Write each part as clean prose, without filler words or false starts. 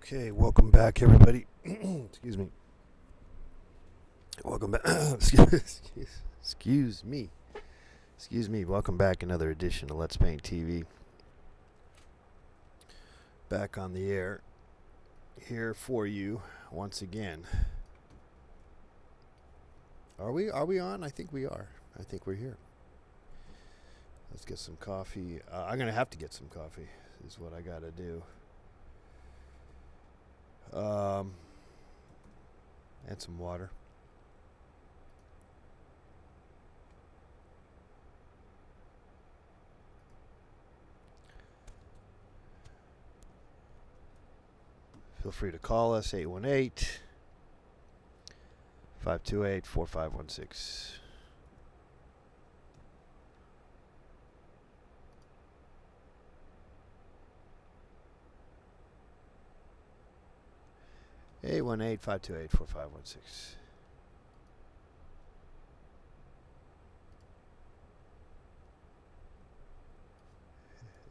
Okay, welcome back, everybody. Excuse me. Welcome back. Excuse me. Excuse me. Welcome back. Another edition of Let's Paint TV. Back on the air here for you once again. Are we on? I think we are. I think we're here. Let's get some coffee. I'm going to have to get some coffee is what I got to do. And some water. Feel free to call us 818-528-4516. Eight 528-4516.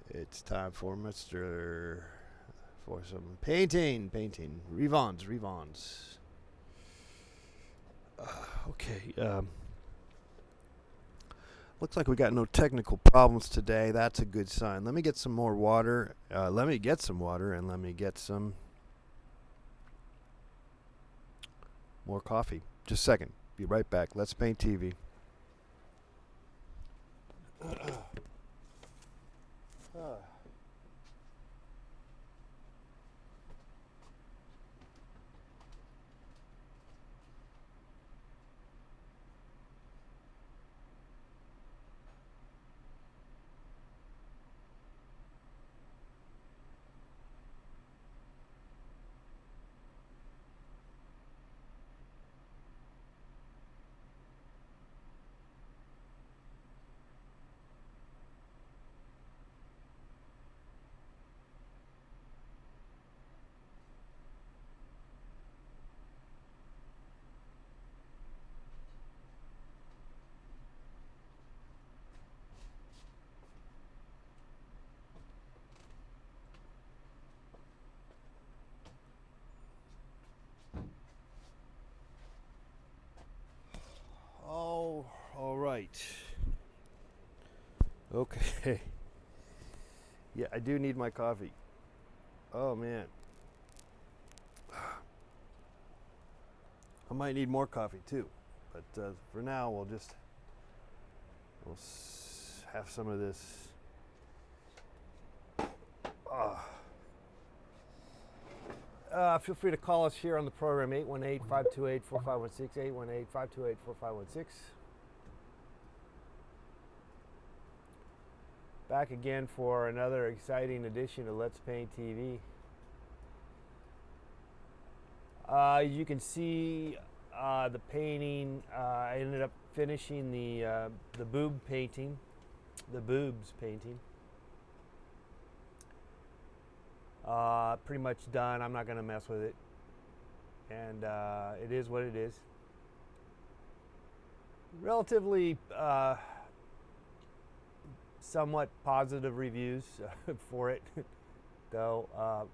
It's time for some painting. Revons. Okay. Looks like we got no technical problems today. That's a good sign. Let me get some more water. And let me get some more coffee. Just a second. Be right back. Let's Paint TV. Oh, all right. Okay. Yeah, I do need my coffee. Oh, man. I might need more coffee, too. But for now, we'll have some of this. Feel free to call us here on the program, 818-528-4516, 818-528-4516. Back again for another exciting edition of Let's Paint TV. You can see the painting. I ended up finishing the boobs painting. Pretty much done. I'm not going to mess with it, and it is what it is. Relatively somewhat positive reviews for it, though.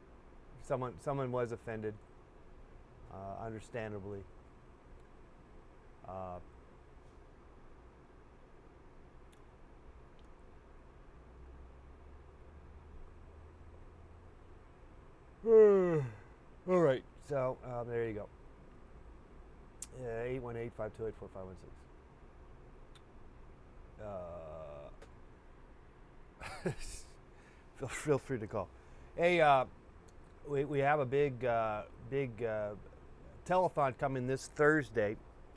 Someone was offended, understandably. All right, so there you go. 818-528-4516. Feel free to call. Hey, we have a big telethon coming this Thursday,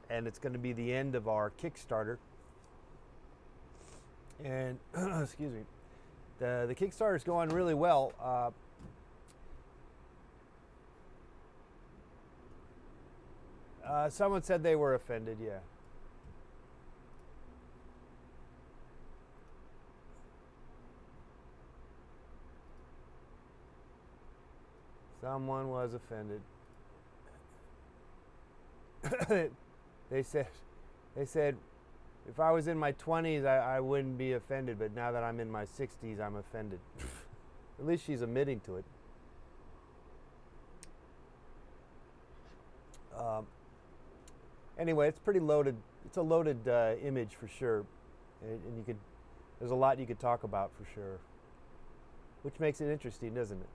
and it's going to be the end of our Kickstarter. And excuse me, the Kickstarter is going really well. Someone said they were offended. Yeah. Someone was offended. They said, if I was in my 20s, I wouldn't be offended, but now that I'm in my 60s, I'm offended. At least she's admitting to it. Anyway, it's pretty loaded. It's a loaded image for sure, and you could. There's a lot you could talk about for sure, which makes it interesting, doesn't it?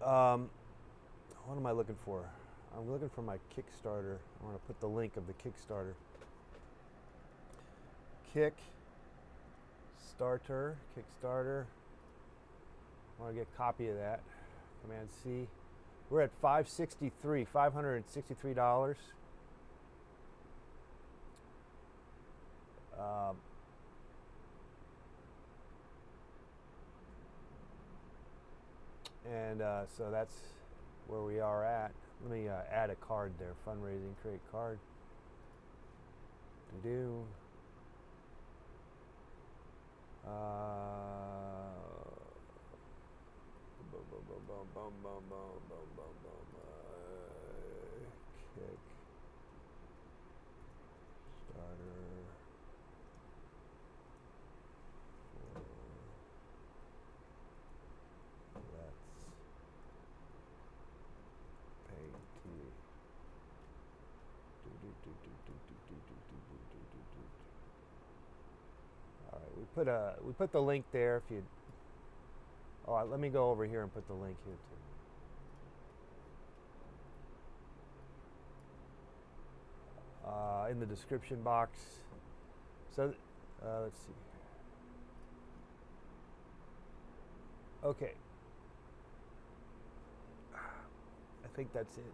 What am I looking for? I'm looking for my Kickstarter. I want to put the link of the Kickstarter. Kickstarter. I want to get a copy of that. Command C. We're at $563. And so that's where we are at. Let me add a card there. Fundraising, create card. Do. Kick. Starter. Let's pay TV. All right, we put the link there. If you, all right, let me go over here and put the link here too. In the description box. So let's see. Okay. I think that's it.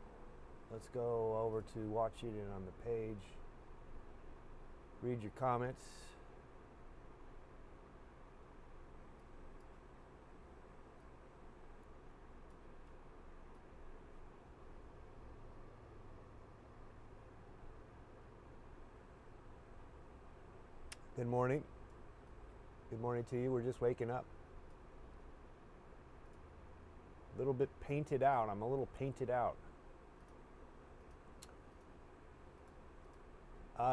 Let's go over to watch it and on the page. Read your comments. Good morning. Good morning to you. We're just waking up. A little bit painted out. I'm a little painted out.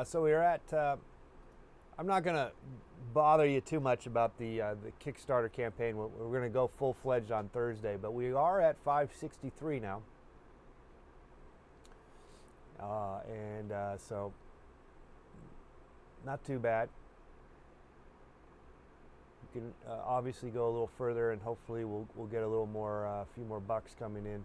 So we're at, I'm not going to bother you too much about the Kickstarter campaign. We're going to go full-fledged on Thursday, but we are at 563 now. So not too bad. You can obviously go a little further, and hopefully we'll get a little more, a few more bucks coming in.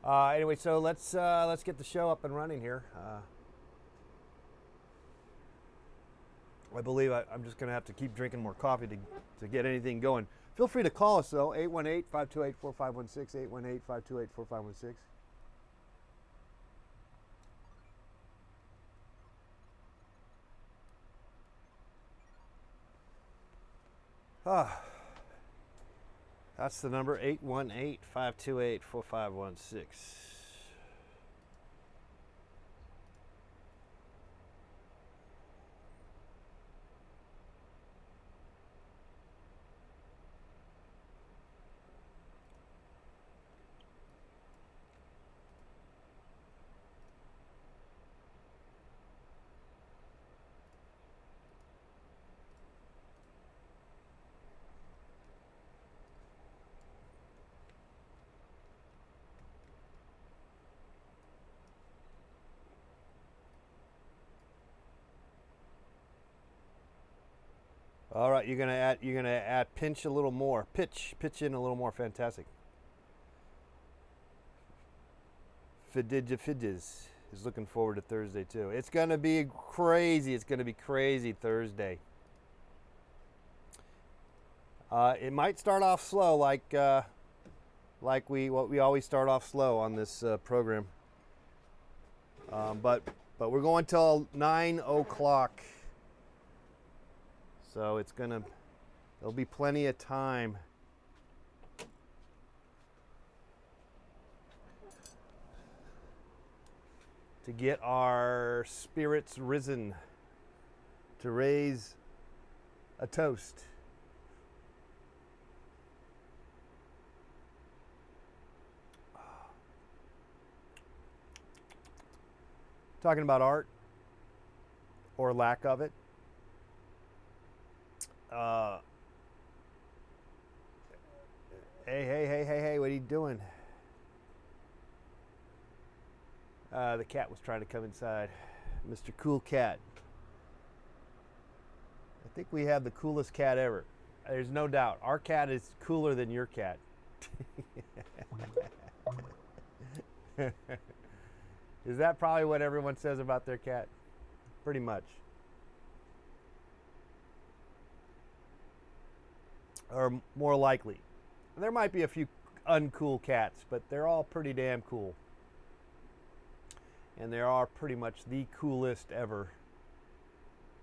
Anyway, so let's get the show up and running here. I believe I'm just going to have to keep drinking more coffee to get anything going. Feel free to call us, though, 818-528-4516, 818-528-4516. That's the number, 818-528-4516. All right, you're gonna add pinch a little more, pitch in a little more. Fantastic. Fidges is looking forward to Thursday too. It's gonna be crazy. It's gonna be crazy Thursday. It might start off slow, like we always start off slow on this program. But we're going till 9 o'clock. So there'll be plenty of time to get our spirits risen, to raise a toast. talking about art or lack of it. Hey, what are you doing? The cat was trying to come inside. Mr. Cool Cat. I think we have the coolest cat ever. There's no doubt. Our cat is cooler than your cat. Is that probably what everyone says about their cat? Pretty much. Or more likely. There might be a few uncool cats, but they're all pretty damn cool. And they are pretty much the coolest ever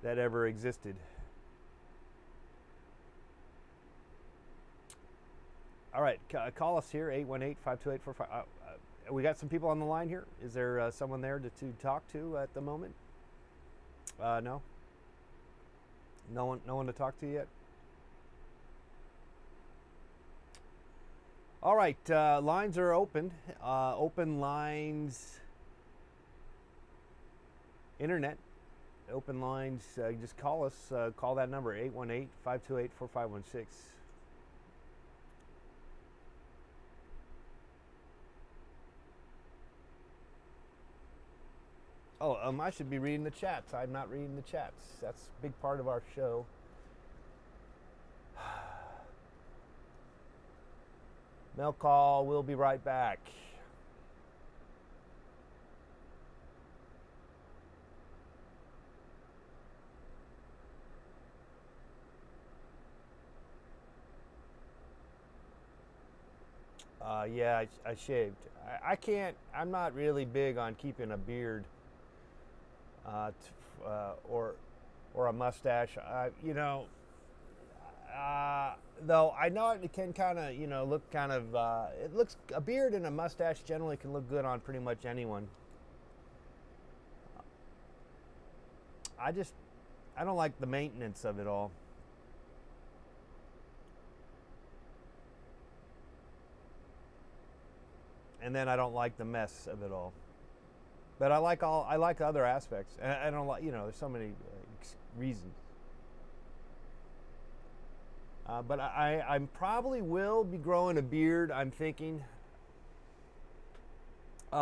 that ever existed. All right, call us here, 818-528-45. We got some people on the line here. Is there someone there to talk to at the moment? No? No one to talk to yet? All right, lines are open. Open lines, internet, open lines. Just call us. Call that number, 818-528-4516. Oh, I should be reading the chats. I'm not reading the chats. That's a big part of our show. Mail call, we'll be right back. Yeah, I shaved. I can't, I'm not really big on keeping a beard or a mustache. Though I know it can kind of, look kind of, it looks, a beard and a mustache generally can look good on pretty much anyone. I don't like the maintenance of it all. And then I don't like the mess of it all. But I like other aspects. And I don't like, there's so many reasons. But I probably will be growing a beard, I'm thinking,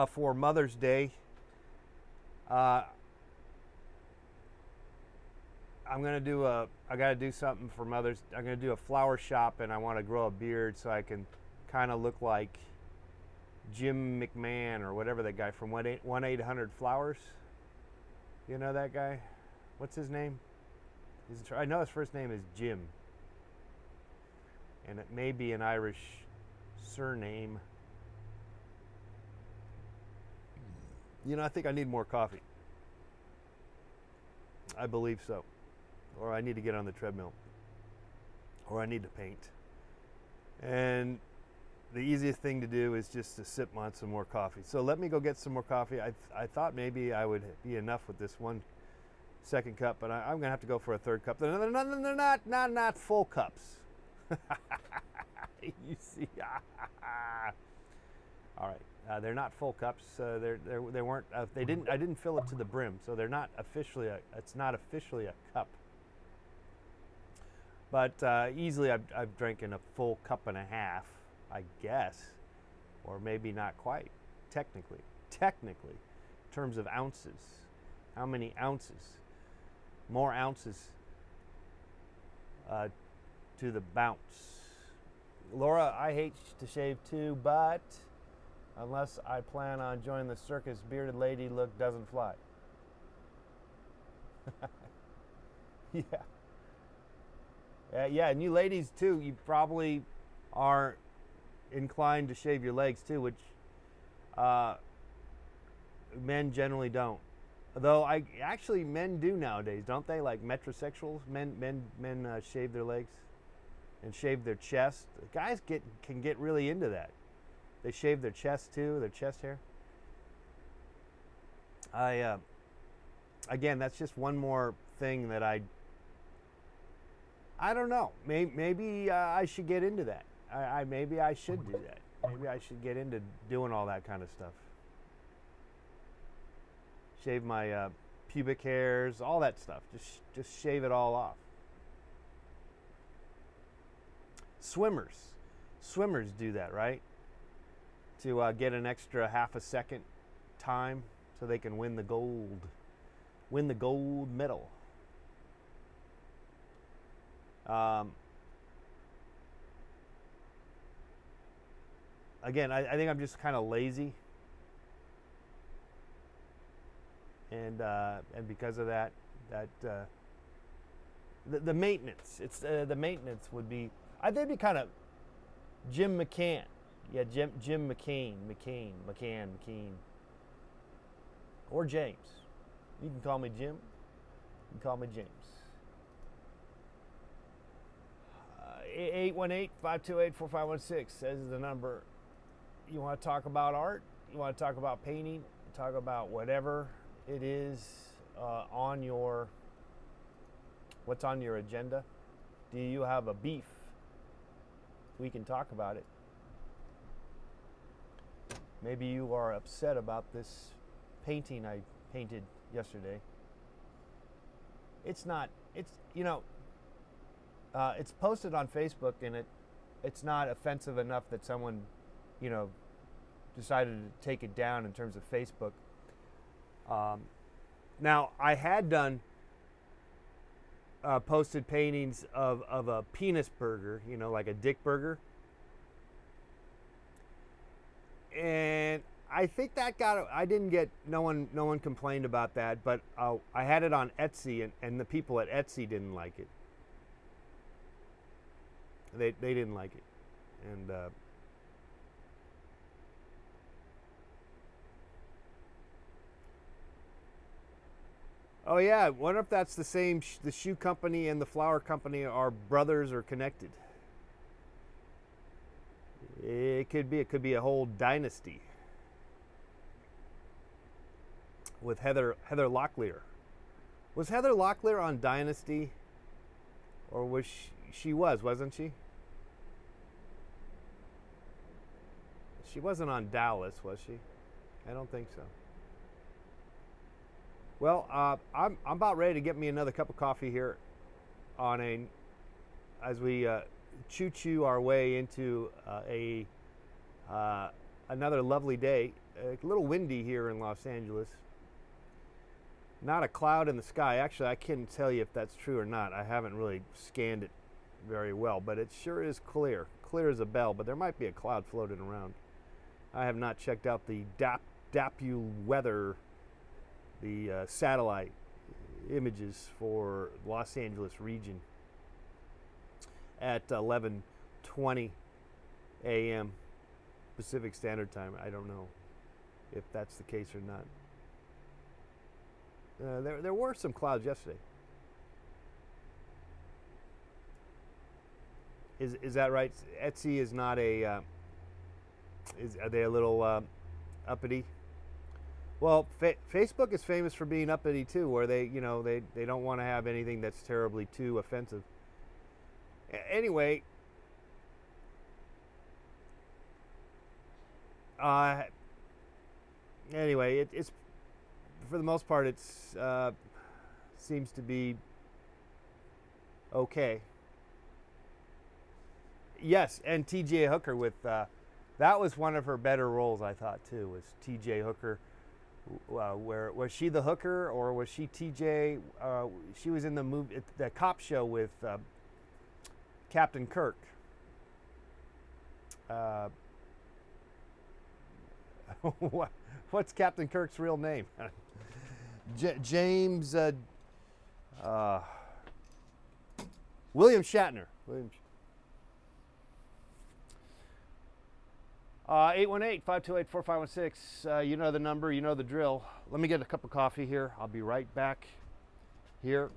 for Mother's Day. I gotta do something for Mother's. I'm gonna do a flower shop, and I want to grow a beard so I can kind of look like Jim McMahon or whatever that guy from 1-800-Flowers. You know that guy? What's his name? I know his first name is Jim. And it may be an Irish surname. I think I need more coffee. I believe so. Or I need to get on the treadmill. Or I need to paint. And the easiest thing to do is just to sip on some more coffee. So let me go get some more coffee. I thought maybe I would be enough with this one second cup, but I'm going to have to go for a third cup. They're not full cups. You see, all right. They're not full cups. They weren't. I didn't fill it to the brim, so they're not officially. It's not officially a cup. But easily, I've drinking a full cup and a half, I guess, or maybe not quite. Technically, in terms of ounces, how many ounces? More ounces to the bounce. Laura, I hate to shave too, but unless I plan on joining the circus, bearded lady look doesn't fly. Yeah. Yeah, and you ladies too, you probably are inclined to shave your legs too, which men generally don't. Though men do nowadays, don't they? Like metrosexuals, men shave their legs and shave their chest. Guys can get really into that. They shave their chest too, their chest hair. Again, that's just one more thing that I don't know. Maybe I should get into that. Maybe I should do that. Maybe I should get into doing all that kind of stuff. shave my pubic hairs, all that stuff. Just shave it all off. Swimmers do that, right? To get an extra half a second time so they can win the gold medal. Again, I think I'm just kind of lazy, and because of that, the maintenance. It's the maintenance would be. I think it'd be kind of Jim McCann. Yeah, Jim McCain, or James. You can call me Jim. You can call me James. 818-528-4516 says the number. You want to talk about art? You want to talk about painting? Talk about whatever it is on your. What's on your agenda? Do you have a beef? We can talk about it. Maybe you are upset about this painting I painted yesterday. It's not. It's it's posted on Facebook, and it's not offensive enough that someone, decided to take it down in terms of Facebook. Now, I had done posted paintings of a penis burger, like a dick burger. And I think that no one complained about that, but I had it on Etsy, and the people at Etsy didn't like it. They didn't like it. And oh yeah, I wonder if that's the same. The shoe company and the flower company are brothers or connected. It could be. It could be a whole dynasty with Heather Locklear. Was Heather Locklear on Dynasty, or was she wasn't she? She wasn't on Dallas, was she? I don't think so. Well, I'm about ready to get me another cup of coffee here as we choo our way into another lovely day. A little windy here in Los Angeles. Not a cloud in the sky. Actually, I can't tell you if that's true or not. I haven't really scanned it very well, but it sure is clear as a bell. But there might be a cloud floating around. I have not checked out the DAPU weather, the satellite images for Los Angeles region at 11:20 a.m. Pacific Standard Time. I don't know if that's the case or not. There were some clouds yesterday. Is that right? Etsy is not a. Are they a little uppity? Well, Facebook is famous for being uppity too, where they don't want to have anything that's terribly too offensive. Anyway, it's for the most part it's seems to be okay. Yes, and T.J. Hooker with that was one of her better roles, I thought too. Was T.J. Hooker? Where was she the hooker, or was she T.J.? She was in the movie, the cop show with Captain Kirk. What's Captain Kirk's real name? James William Shatner. 818-528-4516. You know the number, you know the drill. Let me get a cup of coffee here. I'll be right back here.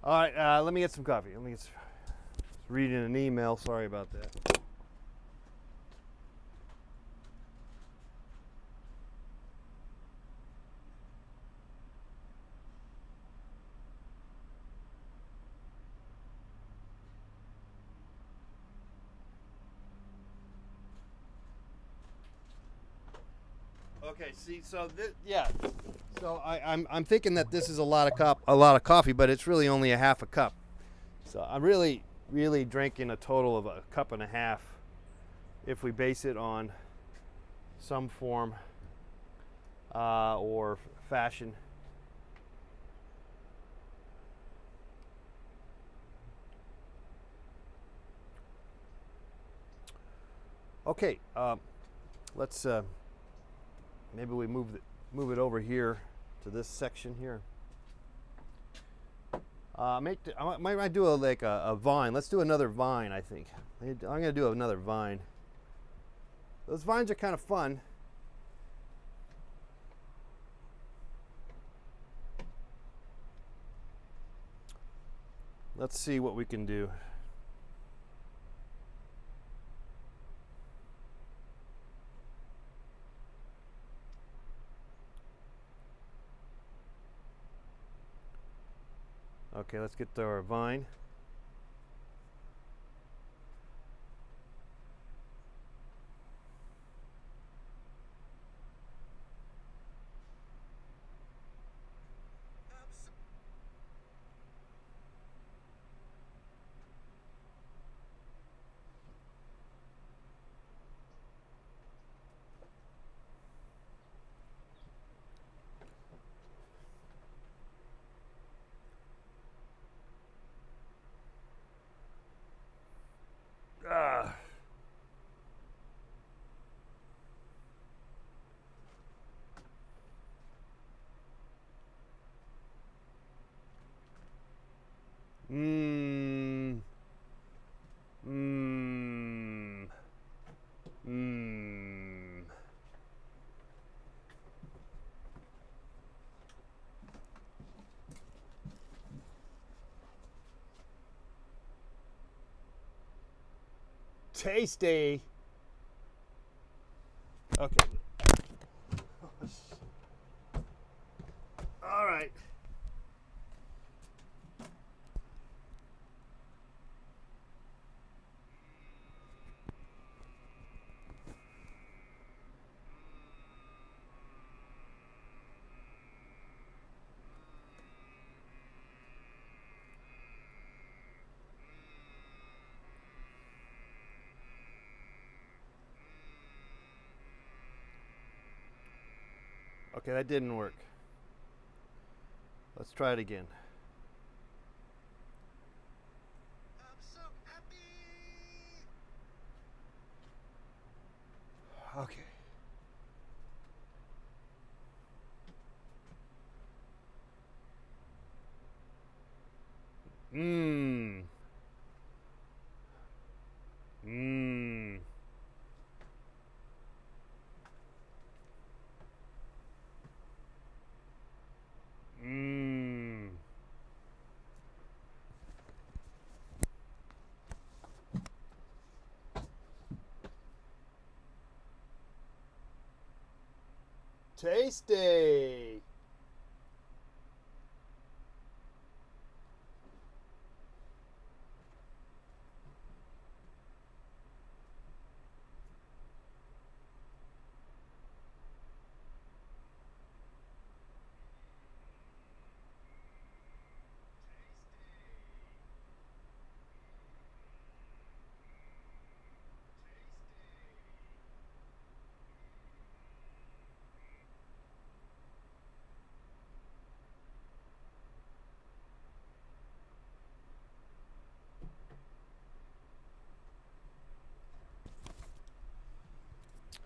All right, let me get some coffee. Reading an email. Sorry about that. Okay, see, so yeah, so I'm thinking that this is a lot of coffee, but it's really only a half a cup. So I'm really drinking a total of a cup and a half if we base it on some form or fashion. Okay, let's maybe we move it over here to this section here. I might do a vine. Let's do another vine. I think I'm gonna do another vine. Those vines are kind of fun. Let's see what we can do. Okay, let's get to our vine. Ah. Mmm. Mmm. Mmm. Tasty. Okay. All right. Okay, that didn't work. Let's try it again. I'm so happy. Okay. Mmm. Mmm. Mmm. Tasty.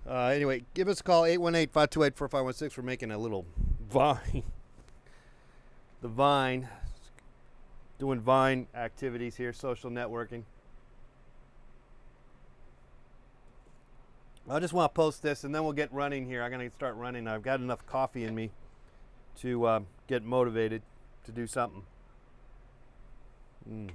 Anyway, give us a call, 818-528-4516. We're making a little vine. The Vine. Doing Vine activities here, social networking. I just want to post this and then we'll get running here. I'm going to start running. I've got enough coffee in me to get motivated to do something. Mm.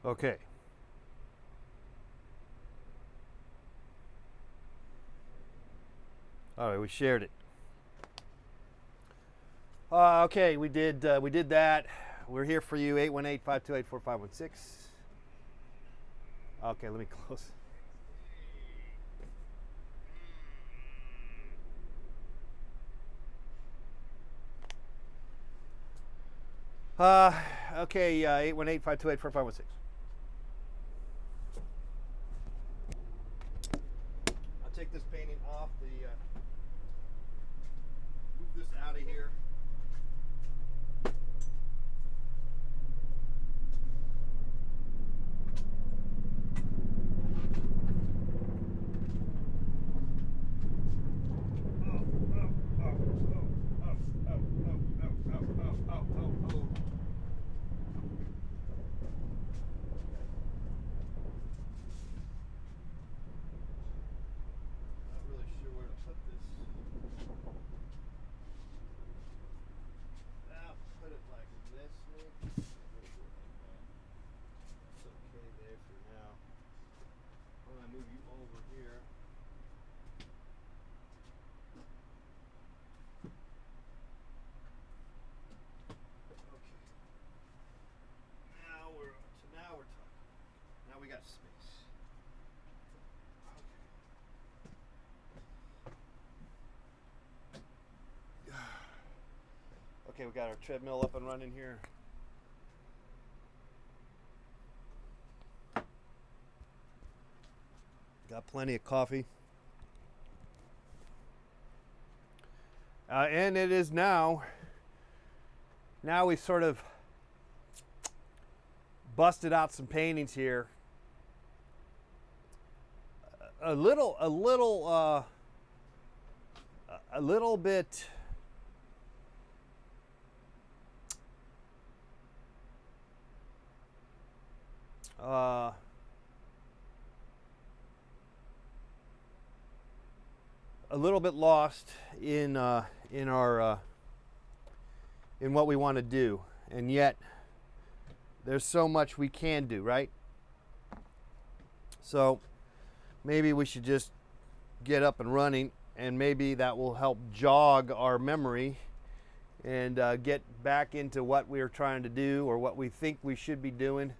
Okay. All right, we shared it. Okay, we did that. We're here for you, 818-528-4516. Okay, let me close. Okay, 818-528-4516. I'll take this painting off the, move this out of here. Not really sure where to put this. I'll put it like this, maybe. That's okay there for now. I'm gonna move you over here. Okay. Now we're talking. Now we got space. Okay. Okay, we got our treadmill up and running here. Got plenty of coffee. And it is now we sort of busted out some paintings here. A little bit a little bit lost in our in what we want to do, and yet there's so much we can do, right? So maybe we should just get up and running, and maybe that will help jog our memory and get back into what we're trying to do or what we think we should be doing.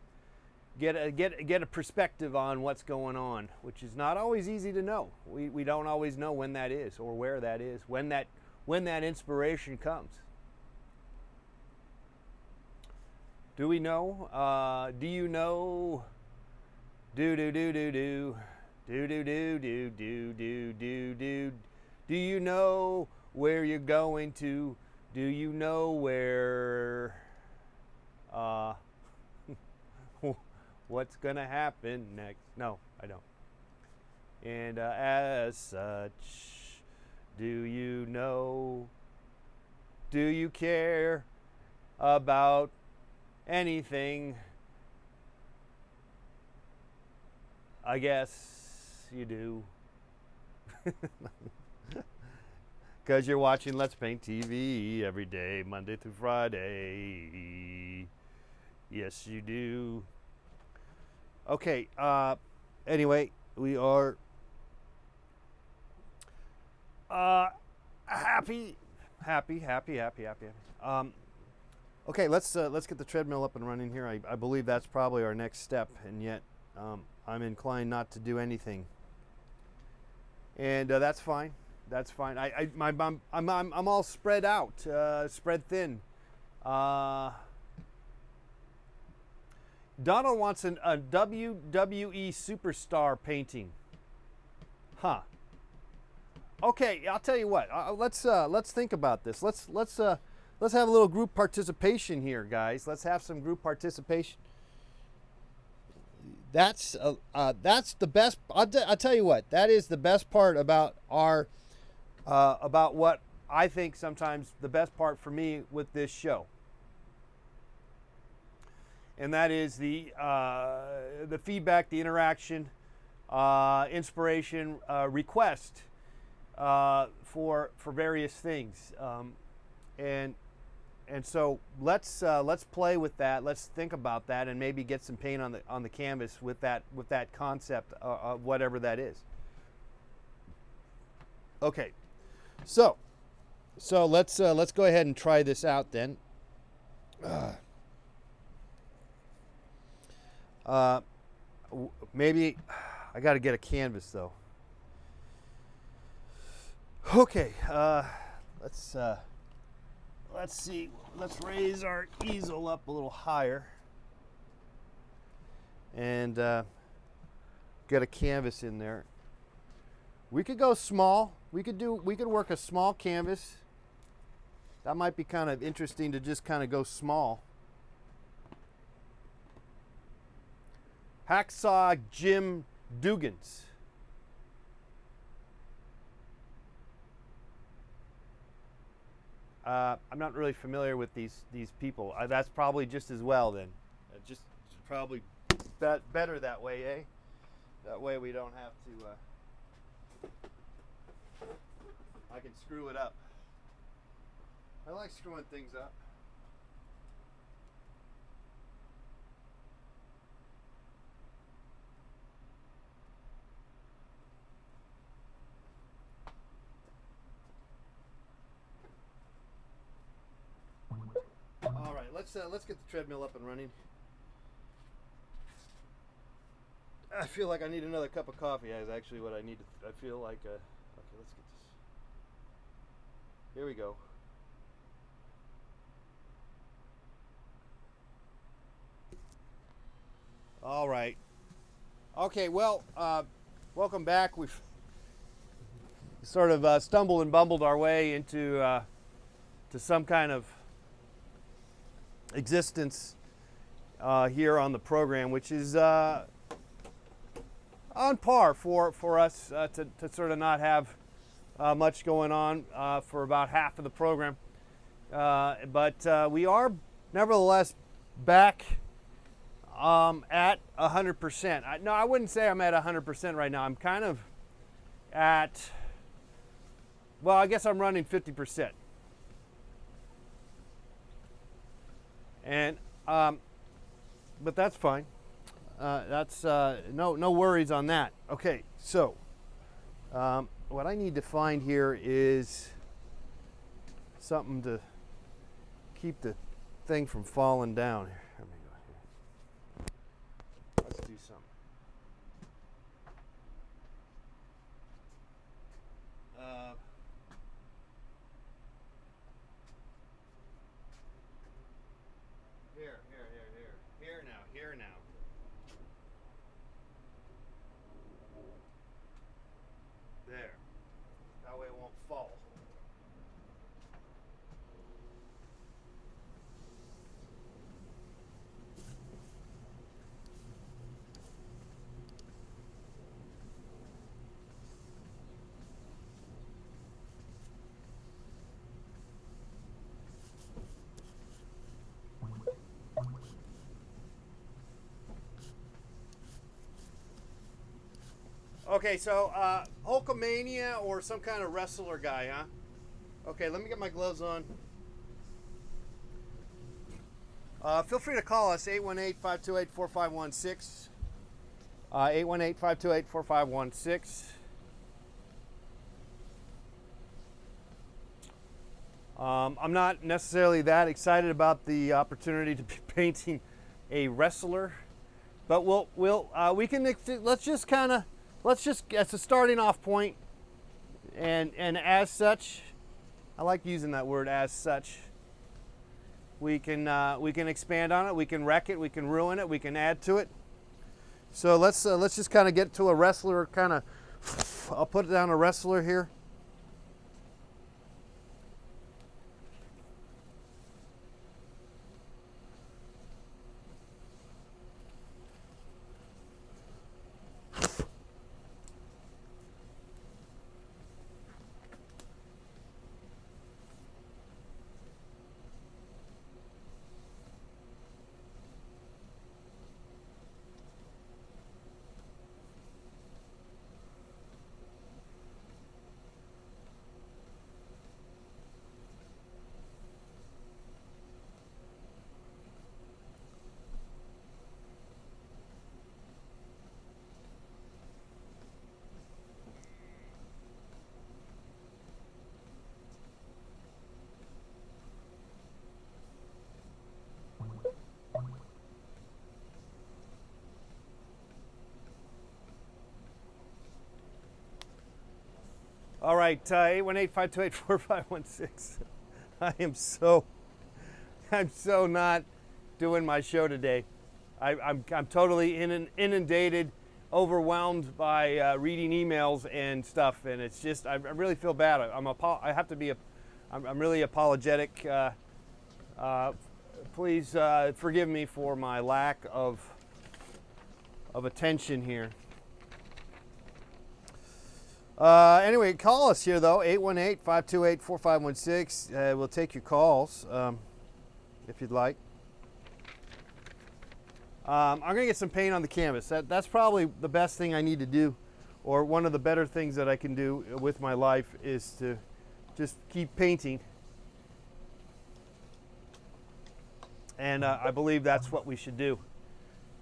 Get a perspective on what's going on, which is not always easy to know. We don't always know when that is or where that is, when that inspiration comes. Do we know? Do you know? Do. Do you know where you're going to? Do you know where what's gonna happen next? No, I don't. And as such, do you know? Do you care about anything? I guess you do. Because you're watching Let's Paint TV every day, Monday through Friday. Yes, you do. Okay, anyway, we are happy. Okay, let's get the treadmill up and running here. I believe that's probably our next step, and yet I'm inclined not to do anything. And that's fine. That's fine. I'm all spread out, spread thin. Donald wants a WWE superstar painting. Huh. Okay, I'll tell you what. Let's think about this. Let's have a little group participation here, guys. Let's have some group participation. That's the best. I'll tell you what. That is the best part about about what I think sometimes the best part for me with this show. And that is the feedback, the interaction, inspiration, request for various things, and so let's play with that. Let's think about that, and maybe get some paint on the canvas with that concept, whatever that is. Okay, so let's go ahead and try this out then. Maybe I got to get a canvas though. Okay, let's see. Let's raise our easel up a little higher and get a canvas in there. We could go small. We could work a small canvas. That might be kind of interesting to just kind of go small. Hacksaw Jim Dugans. I'm not really familiar with these people. That's probably just as well then. Just probably better that way, eh? That way we don't have to. I can screw it up. I like screwing things up. All right, let's get the treadmill up and running. I feel like I need another cup of coffee. Is actually what I need. I feel like. Okay, let's get this. Here we go. All right. Okay. Well, welcome back. We've sort of stumbled and bumbled our way into to some kind of existence here on the program, which is on par for us to sort of not have much going on for about half of the program, but we are nevertheless back at 100%. No, I wouldn't say I'm at 100% right now. I'm kind of at, well, I guess I'm running 50%. And but that's fine. That's no worries on that. Okay, so what I need to find here is something to keep the thing from falling down. Let me go here. Let's do something. Here now. There. That way it won't fall. Okay, so Hulkamania or some kind of wrestler guy, huh? Okay, let me get my gloves on. Feel free to call us, 818-528-4516. 818-528-4516. I'm not necessarily that excited about the opportunity to be painting a wrestler, but let's just as a starting off point, And as such, I like using that word, as such. We can expand on it, we can wreck it, we can ruin it, we can add to it. So let's just kind of get to a wrestler kind of. I'll put down a wrestler here. All right, 818-528-4516. I'm so not doing my show today. I'm totally inundated, overwhelmed by reading emails and stuff, and it's just I really feel bad. I have to be I'm really apologetic. Please forgive me for my lack of attention here. Anyway, call us here, though, 818-528-4516. We'll take your calls if you'd like. I'm going to get some paint on the canvas. That's probably the best thing I need to do, or one of the better things that I can do with my life is to just keep painting. And I believe that's what we should do,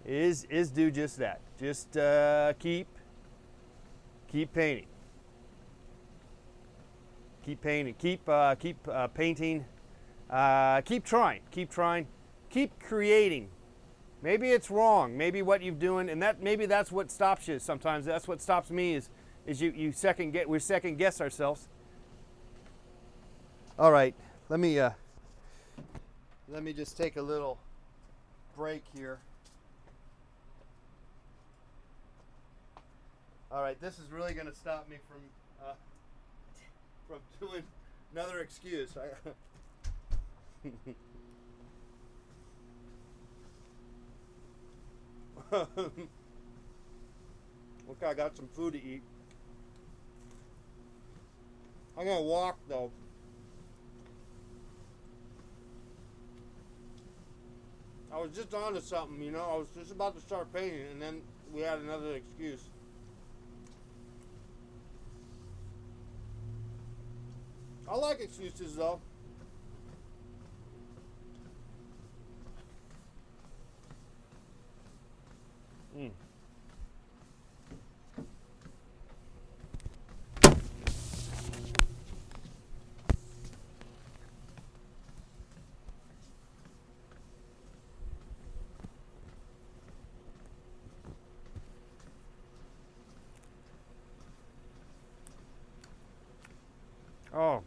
is do just that. Just keep painting. Keep painting, keep painting, keep trying, keep creating. Maybe it's wrong. Maybe what you're doing, and maybe that's what stops you. Sometimes that's what stops me is we second guess ourselves. All right, let me just take a little break here. All right, this is really going to stop me from doing another excuse. Look, I got some food to eat. I'm gonna walk though. I was just on to something, you know. I was just about to start painting, and then we had another excuse. I like excuses though. Oh.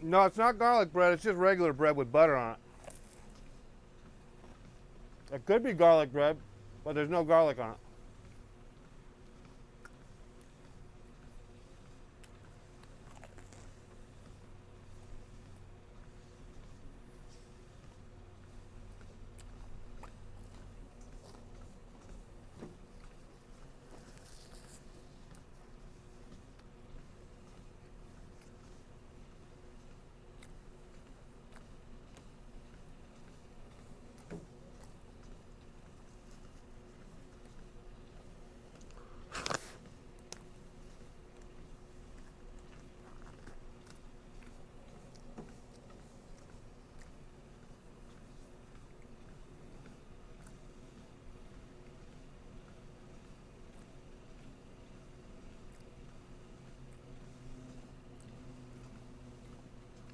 No, it's not garlic bread. It's just regular bread with butter on it. It could be garlic bread, but there's no garlic on it.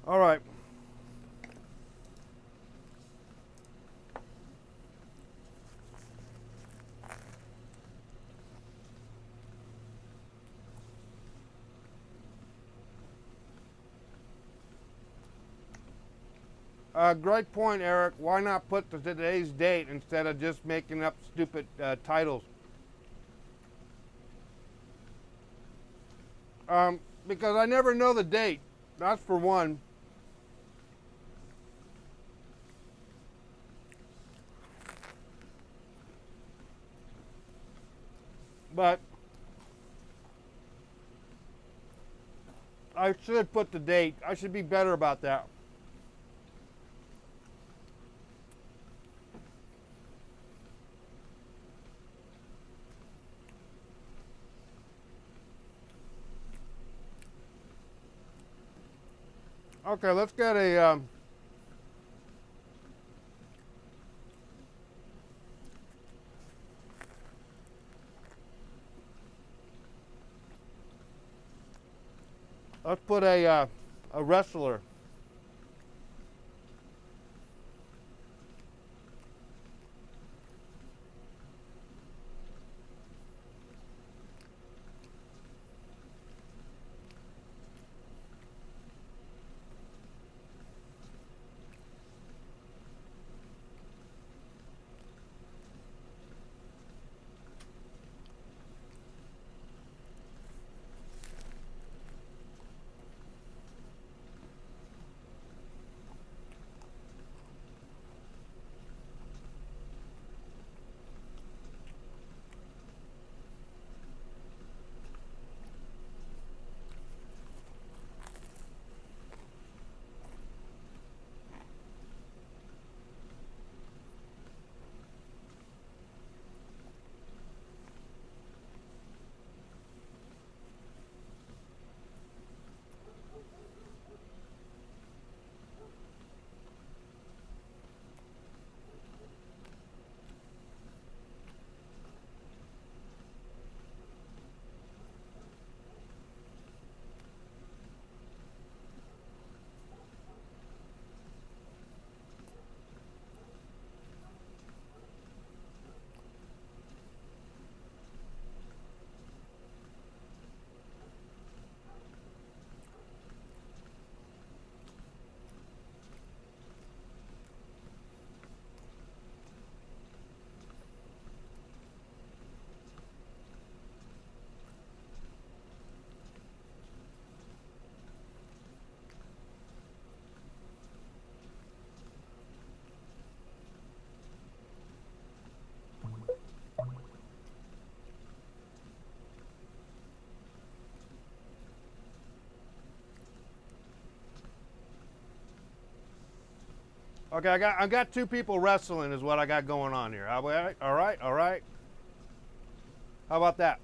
All right. Great point, Eric. Why not put today's date instead of just making up stupid titles? Because I never know the date. That's for one. But I should put the date. I should be better about that. Okay, let's get a let's put a wrestler. Okay, I got two people wrestling is what I got going on here. All right, all right. How about that?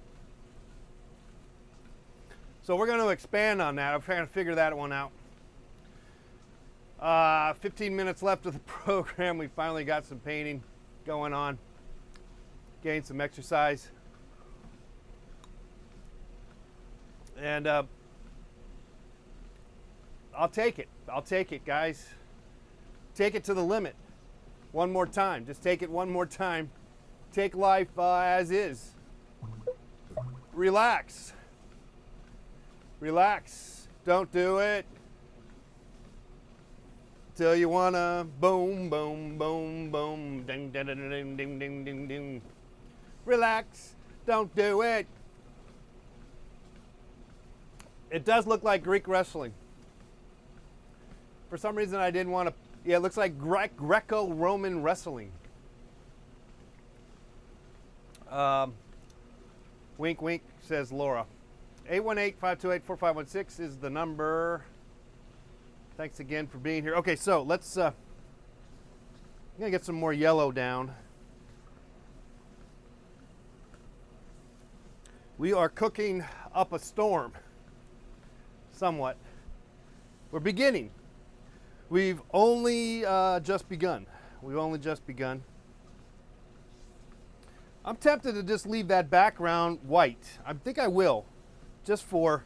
So we're going to expand on that. I'm trying to figure that one out. 15 minutes left of the program. We finally got some painting going on. Gained some exercise. And I'll take it. I'll take it, guys. Take it to the limit. One more time. Just take it one more time. Take life as is. Relax. Relax. Don't do it till you wanna boom, boom, boom, boom, ding, ding, ding, ding, ding, ding, ding, ding. Relax. Don't do it. It does look like Greek wrestling. For some reason, I didn't want to. Yeah, it looks like Greco-Roman wrestling. Wink, wink, says Laura. 818-528-4516 is the number. Thanks again for being here. Okay, so let's. I'm gonna get some more yellow down. We are cooking up a storm. Somewhat. We're beginning. We've only just begun. We've only just begun. I'm tempted to just leave that background white. I think I will, just for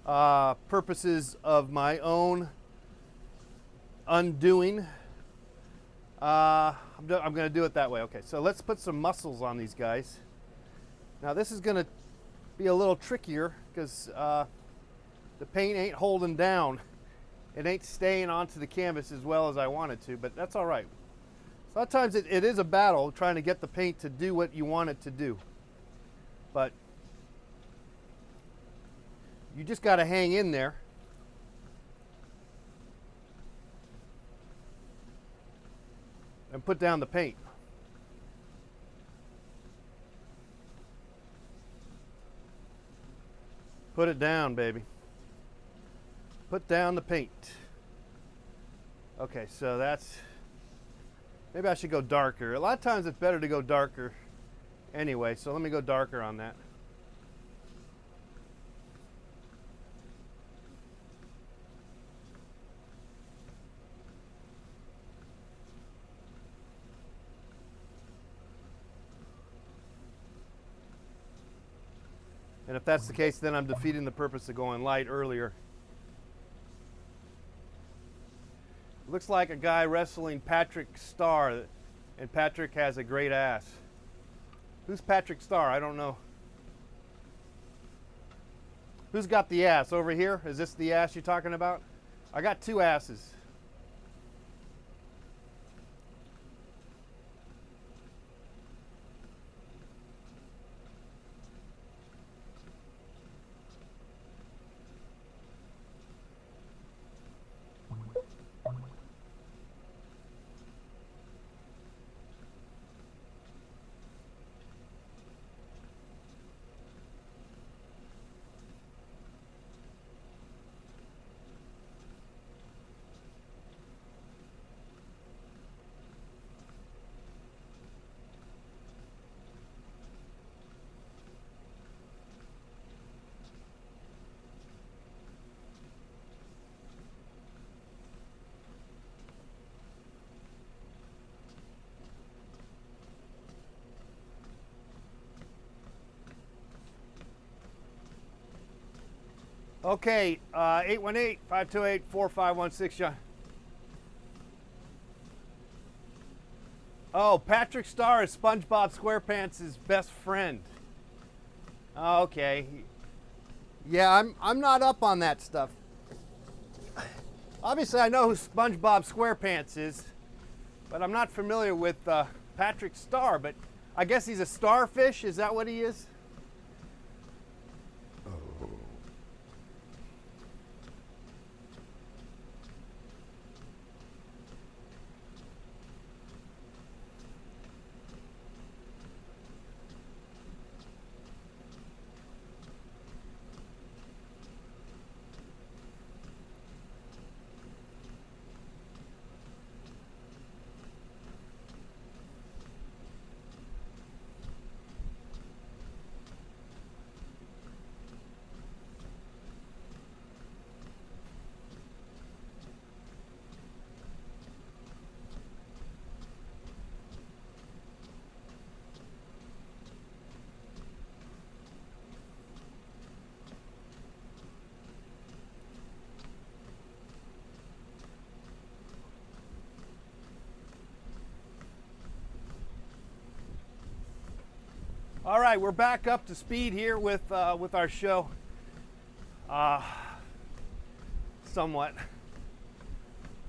purposes of my own undoing. I'm going to do it that way. Okay, so let's put some muscles on these guys. Now this is going to be a little trickier because the paint ain't holding down it ain't staying onto the canvas as well as I want it to, but that's all right. Sometimes it is a battle trying to get the paint to do what you want it to do. But you just got to hang in there. And put down the paint. Put it down, baby. Put down the paint. Okay, so that's, maybe I should go darker. A lot of times it's better to go darker anyway, so let me go darker on that. And if that's the case, then I'm defeating the purpose of going light earlier. Looks like a guy wrestling Patrick Starr, and Patrick has a great ass. Who's Patrick Starr? I don't know. Who's got the ass? Over here? Is this the ass you're talking about? I got two asses. Okay, 818-528-4516, John. Oh, Patrick Starr is SpongeBob SquarePants' best friend. Okay. Yeah, I'm not up on that stuff. Obviously, I know who SpongeBob SquarePants is, but I'm not familiar with Patrick Starr, but I guess he's a starfish. Is that what he is? All right, we're back up to speed here with our show. Somewhat.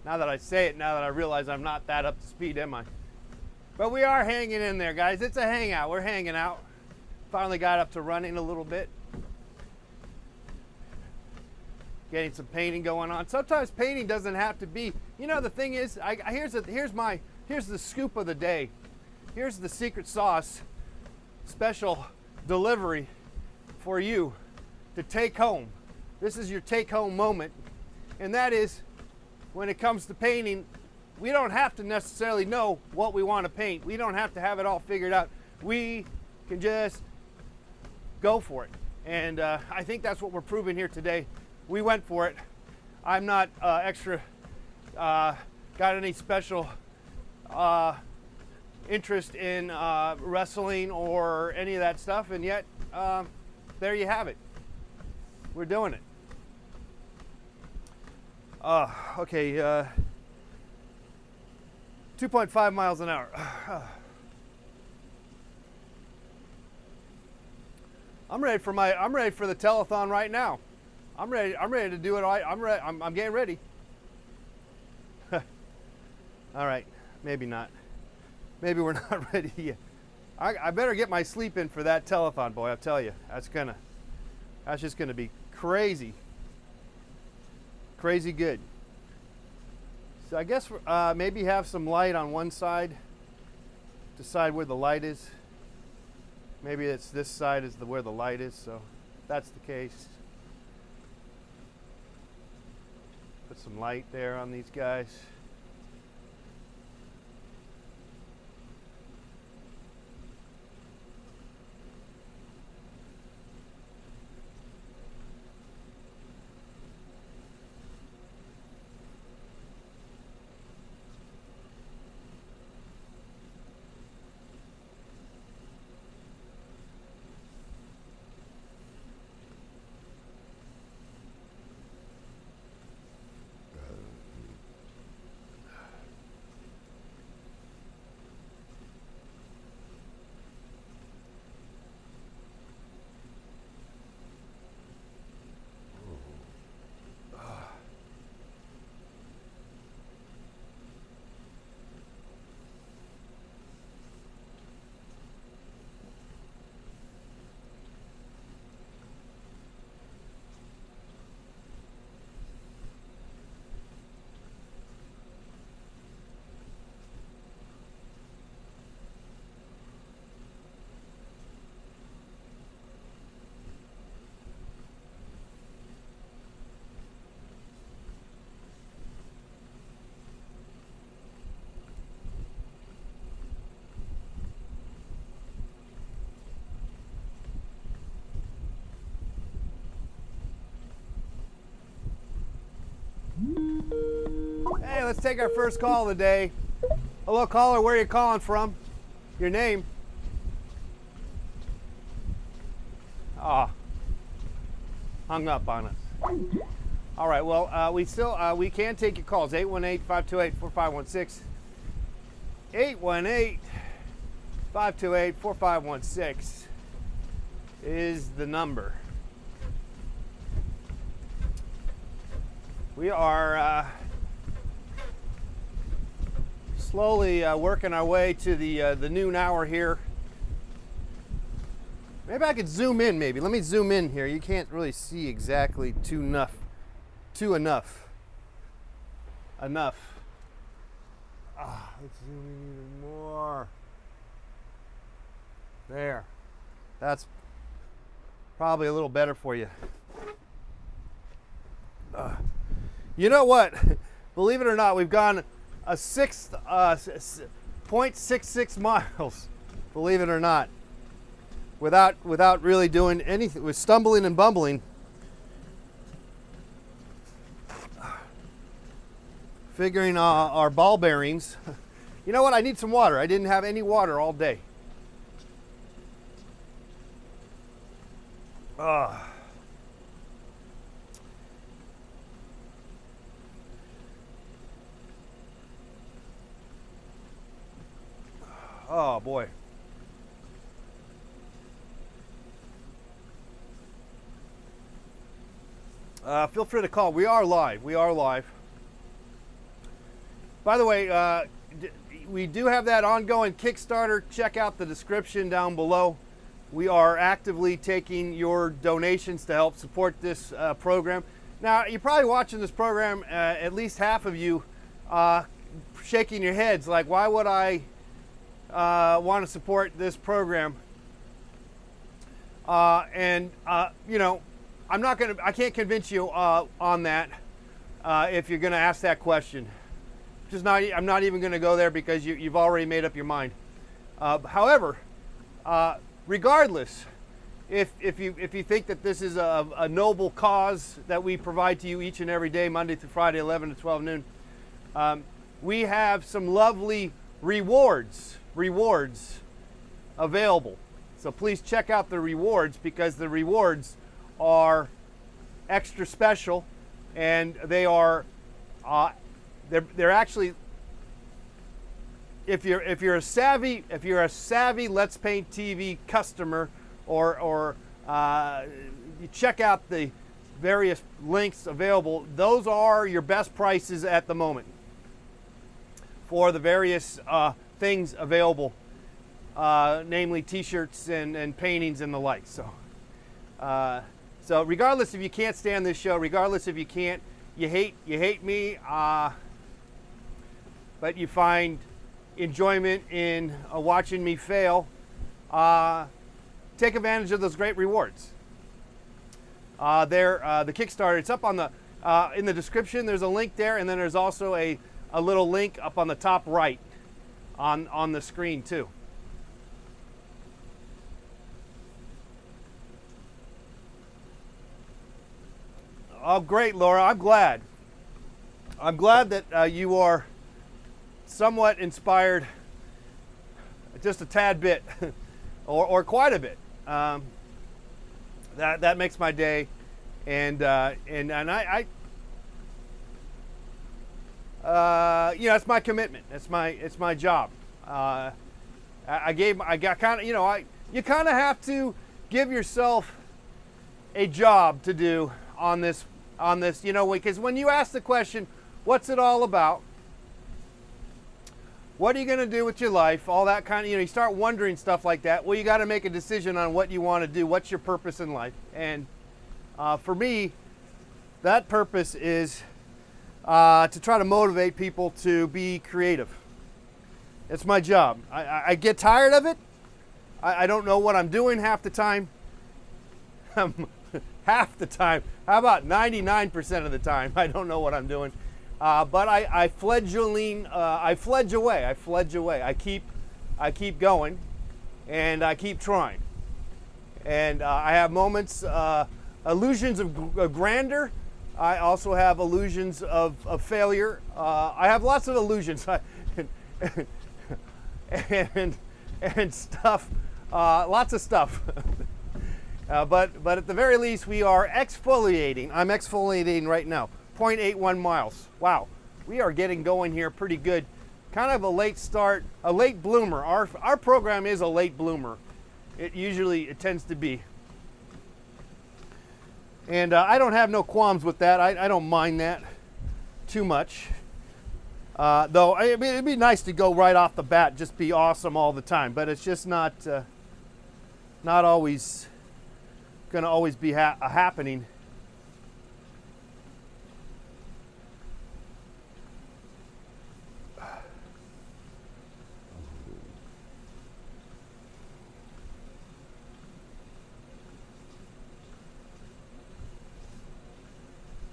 Now that I say it, now that I realize I'm not that up to speed, am I? But we are hanging in there, guys. It's a hangout. We're hanging out. Finally got up to running a little bit. Getting some painting going on. Sometimes painting doesn't have to be. You know, the thing is, here's the scoop of the day. Here's the secret sauce. Special delivery for you to take home. This is your take home moment, and that is when it comes to painting, we don't have to necessarily know what we want to paint. We don't have to have it all figured out. We can just go for it, and I think that's what we're proving here today. We went for it. I'm not extra got any special interest in wrestling or any of that stuff, and yet there you have it. We're doing it. Okay, 2.5 miles an hour. I'm ready for the telethon right now. I'm ready to do it. I'm getting ready. All right, maybe not. Maybe we're not ready yet. I better get my sleep in for that telethon, boy. I'll tell you, that's just gonna be crazy, crazy good. So I guess maybe have some light on one side. Decide where the light is. Maybe it's this side is where the light is. So if that's the case, put some light there on these guys. Hey, let's take our first call of the day. Hello, caller. Where are you calling from? Your name? Hung up on us. All right. Well, we can take your calls. 818-528-4516. 818-528-4516 is the number. We are slowly working our way to the noon hour here. Maybe I could zoom in. Maybe let me zoom in here. You can't really see exactly enough. Let's zoom in even more. There. That's probably a little better for you. You know what? Believe it or not, we've gone a 0.66 miles. Believe it or not, without really doing anything. We're stumbling and bumbling. Figuring our ball bearings. You know what? I need some water. I didn't have any water all day. Oh boy. Feel free to call. We are live. By the way, we do have that ongoing Kickstarter. Check out the description down below. We are actively taking your donations to help support this program. Now, you're probably watching this program, at least half of you, shaking your heads like, why would I want to support this program? You know, I can't convince you on that if you're going to ask that question. I'm not even going to go there because you've already made up your mind. However, regardless, if you think that this is a noble cause that we provide to you each and every day, Monday through Friday, 11 to 12 noon, we have some lovely rewards available. So please check out the rewards, because the rewards are extra special, and they are they're actually, if you're a savvy Let's Paint TV customer, or you check out the various links available, those are your best prices at the moment. for the various things available, namely T-shirts and paintings and the like. So regardless if you can't stand this show, regardless if you can't, you hate me, but you find enjoyment in watching me fail, take advantage of those great rewards. The Kickstarter, it's up on the in the description. There's a link there, and then there's also a little link up on the top right on the screen too. Oh, great, Laura. I'm glad. I'm glad that you are somewhat inspired, just a tad bit, or quite a bit. That makes my day, and I it's my commitment. It's my job. You kind of have to give yourself a job to do on this, because when you ask the question, what's it all about? What are you going to do with your life? All that kind of, you start wondering stuff like that. Well, you got to make a decision on what you want to do. What's your purpose in life? And for me, that purpose is to try to motivate people to be creative. It's my job. I get tired of it. I don't know what I'm doing half the time. Half the time. How about 99% of the time? I don't know what I'm doing. But I fledge away. I keep going, and I keep trying. And I have moments, illusions of grandeur. I also have illusions of failure. I have lots of illusions and stuff, lots of stuff. But at the very least, we are exfoliating. I'm exfoliating right now. 0.81 miles. Wow, we are getting going here pretty good. Kind of a late start, a late bloomer. Our program is a late bloomer. It tends to be. And I don't have no qualms with that. I don't mind that too much. Though it'd be nice to go right off the bat, just be awesome all the time. But it's just not always going to always be happening.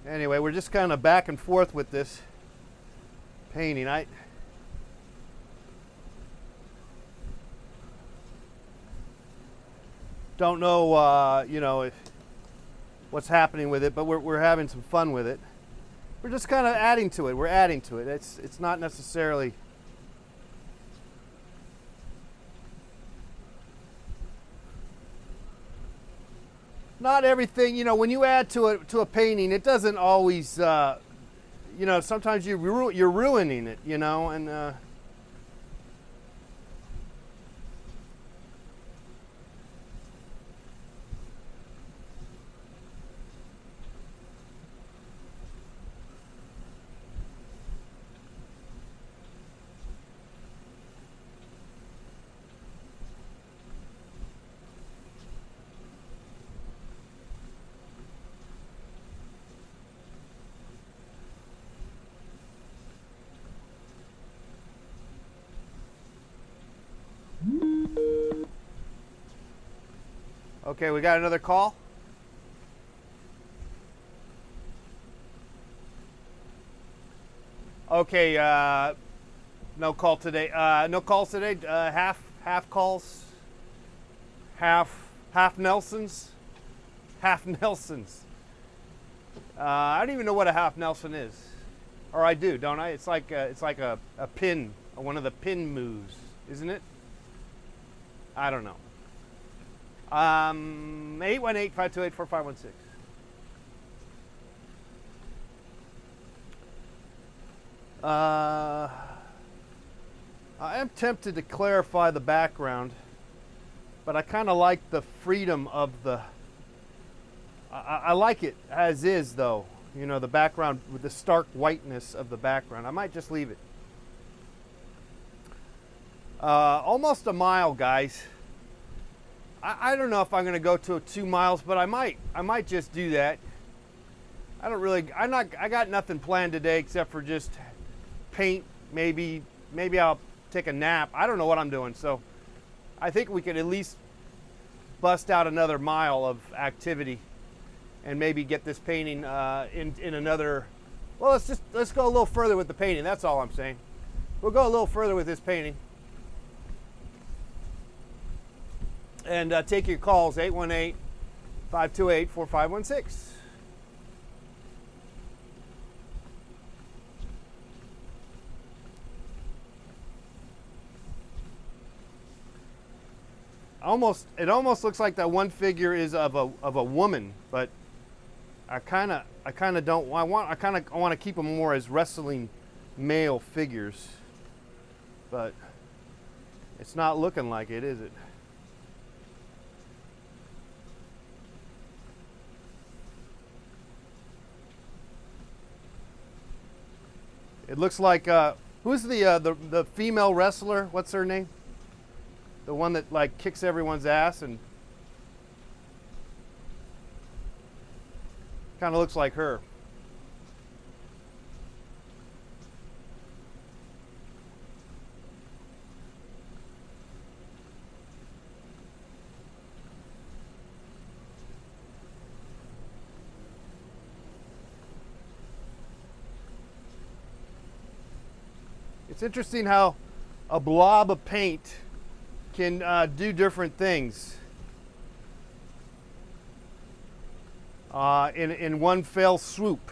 Anyway, we're just kind of back and forth with this painting. I don't know, what's happening with it, but we're having some fun with it. We're just kind of adding to it. We're adding to it. It's not necessarily. Not everything, when you add to a painting, it doesn't always, sometimes you're ruining it, and okay, we got another call. Okay, no call today. No calls today. Half calls. Half Nelsons. Half Nelsons. I don't even know what a half Nelson is, or I do, don't I? It's like a pin, one of the pin moves, isn't it? I don't know. 818-528-4516. I am tempted to clarify the background, but I kind of like the freedom of the. I like it as is, though. The background with the stark whiteness of the background. I might just leave it. Almost a mile, guys. I don't know if I'm gonna go to 2 miles, but I might just do that. I got nothing planned today except for just paint. Maybe I'll take a nap. I don't know what I'm doing. So I think we could at least bust out another mile of activity and maybe get this painting in another. Well, let's go a little further with the painting. That's all I'm saying. We'll go a little further with this painting. And take your calls, 818-528-4516. It almost looks like that one figure is of a woman, but I kind of don't. I want to keep them more as wrestling male figures, but it's not looking like it, is it? It looks like who's the female wrestler? What's her name? The one that like kicks everyone's ass and kind of looks like her. It's interesting how a blob of paint can do different things in one fell swoop.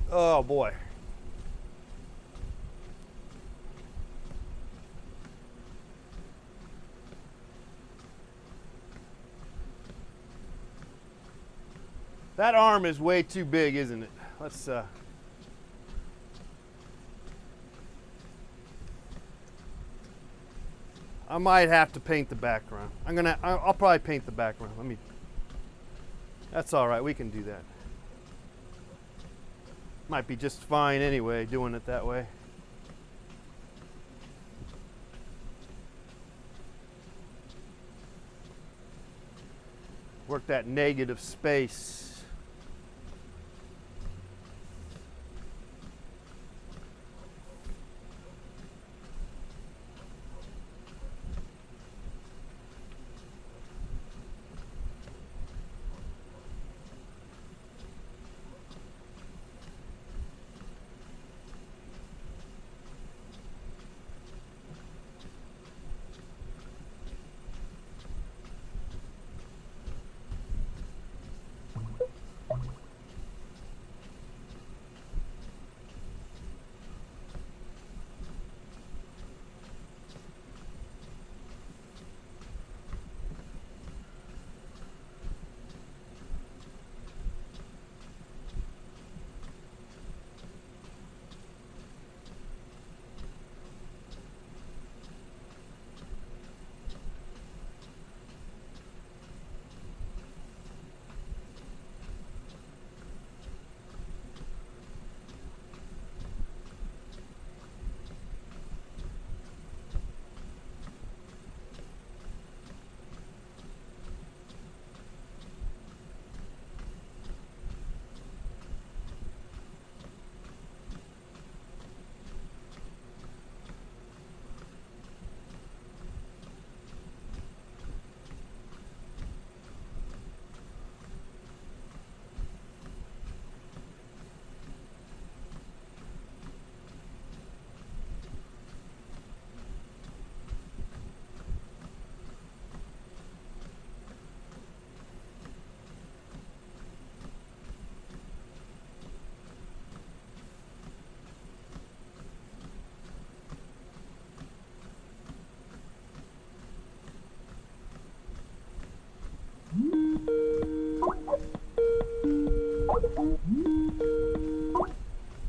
Oh boy. That arm is way too big, isn't it? Let's I might have to paint the background. I'll probably paint the background. That's all right. We can do that. Might be just fine anyway, doing it that way. Work that negative space.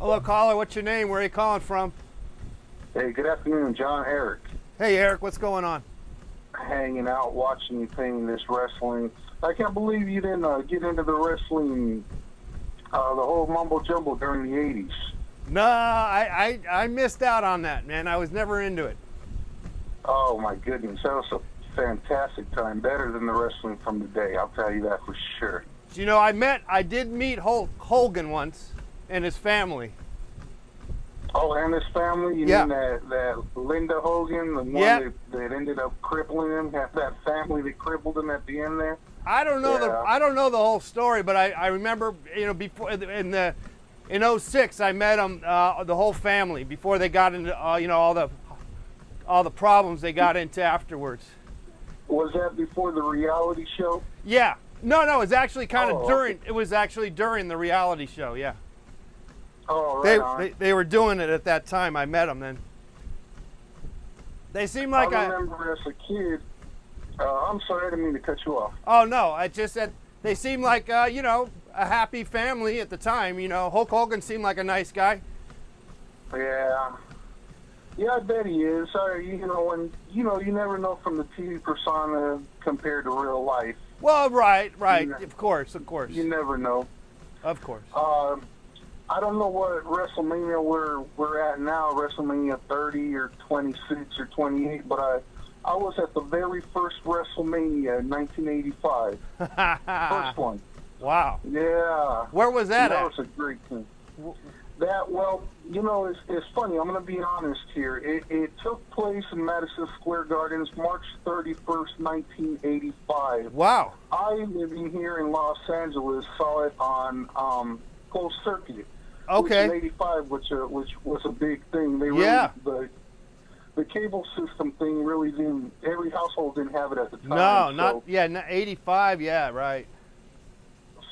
Hello, caller. What's your name? Where are you calling from? Hey, good afternoon, John Eric. Hey, Eric. What's going on? Hanging out, watching you painting this wrestling. I can't believe you didn't get into the wrestling, the whole mumbo jumbo during the 80s. No, I missed out on that, man. I was never into it. Oh, my goodness. That was a fantastic time. Better than the wrestling from today, I'll tell you that for sure. You know, I did meet Hulk Hogan once and his family. Oh, and his family? You Yeah. mean that Linda Hogan, the one Yeah. that ended up crippling him? That family that crippled him at the end there? I don't know Yeah. I don't know the whole story, but I remember, you know, before in 06 I met them, the whole family, before they got into you know, all the problems they got into afterwards. Was that before the reality show? Yeah. No, it was actually kind of Oh, during. okay. It was actually during the reality show. Yeah. Oh, right on. They were doing it at that time. I met them then. They seemed like I remember as a kid. I'm sorry, I didn't mean to cut you off. Oh no! I just said they seemed like you know, a happy family at the time. You know, Hulk Hogan seemed like a nice guy. Yeah. Yeah, I bet he is. You never know from the TV persona compared to real life. Well, right. You know. Of course. You never know. Of course. I don't know what WrestleMania we're at now, WrestleMania 30 or 26 or 28, but I was at the very first WrestleMania in 1985. First one. Wow. Yeah. Where was that That at? was a great thing. It's funny. I'm going to be honest here. It took place in Madison Square Gardens, March 31st, 1985. Wow. I, living here in Los Angeles, saw it on closed circuit. Okay. Which in '85, which was a big thing. They Yeah. really, the cable system thing really didn't. Every household didn't have it at the time. No, so, not yeah. 85. Yeah, right.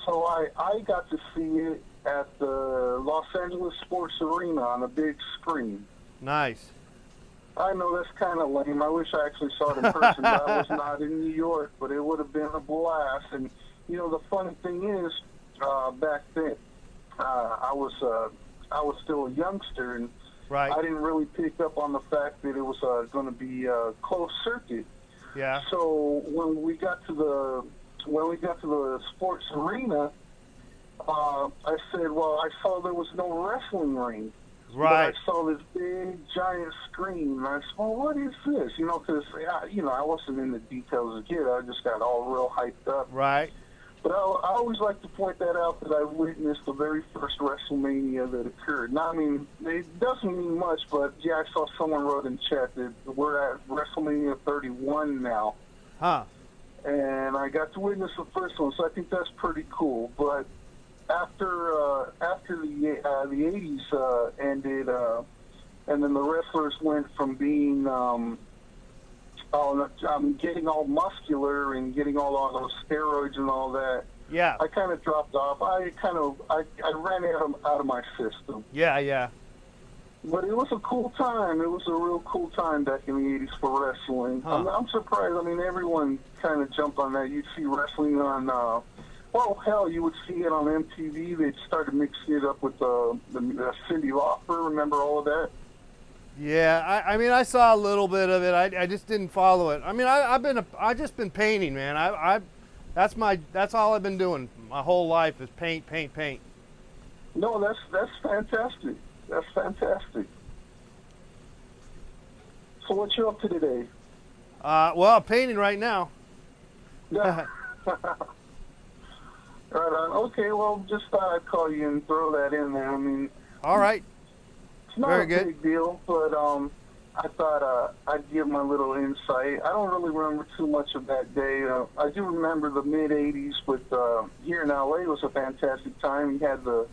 So I got to see it at the Los Angeles Sports Arena on a big screen. Nice. I know that's kind of lame. I wish I actually saw it in person, but I was not in New York. But it would have been a blast. And you know, the funny thing is, back then, I was still a youngster, and Right. I didn't really pick up on the fact that it was going to be closed circuit. Yeah. So when we got to the sports arena, I said, "Well, I saw there was no wrestling ring." Right. But I saw this big giant screen, and I said, "Well, what is this?" You know, because I wasn't in the details as a kid. I just got all real hyped up. Right. But I always like to point that out, that I witnessed the very first WrestleMania that occurred. Now, I mean, it doesn't mean much, but yeah, I saw someone wrote in chat that we're at WrestleMania 31 now. Huh. And I got to witness the first one, so I think that's pretty cool. But after the 80s ended, and then the wrestlers went from being getting all muscular and getting all those steroids and all that, Yeah. I kind of dropped off. I ran out of my system. Yeah. But it was a cool time. It was a real cool time back in the 80s for wrestling. Huh. I'm surprised. I mean, everyone kind of jumped on that. You'd see wrestling on, you would see it on MTV. They started mixing it up with the Cyndi Lauper. Remember all of that? Yeah. I mean, I saw a little bit of it. I just didn't follow it. I mean, I've just been painting, man. That's all I've been doing my whole life is paint. No, that's fantastic. That's fantastic. So what you up to today? Well, I'm painting right now. Yeah. Right on. Okay, well, just thought I'd call you and throw that in there. I mean, All right. it's not Very a good. big deal, but I thought I'd give my little insight. I don't really remember too much of that day. I do remember the mid-'80s, but here in LA was a fantastic time. You had the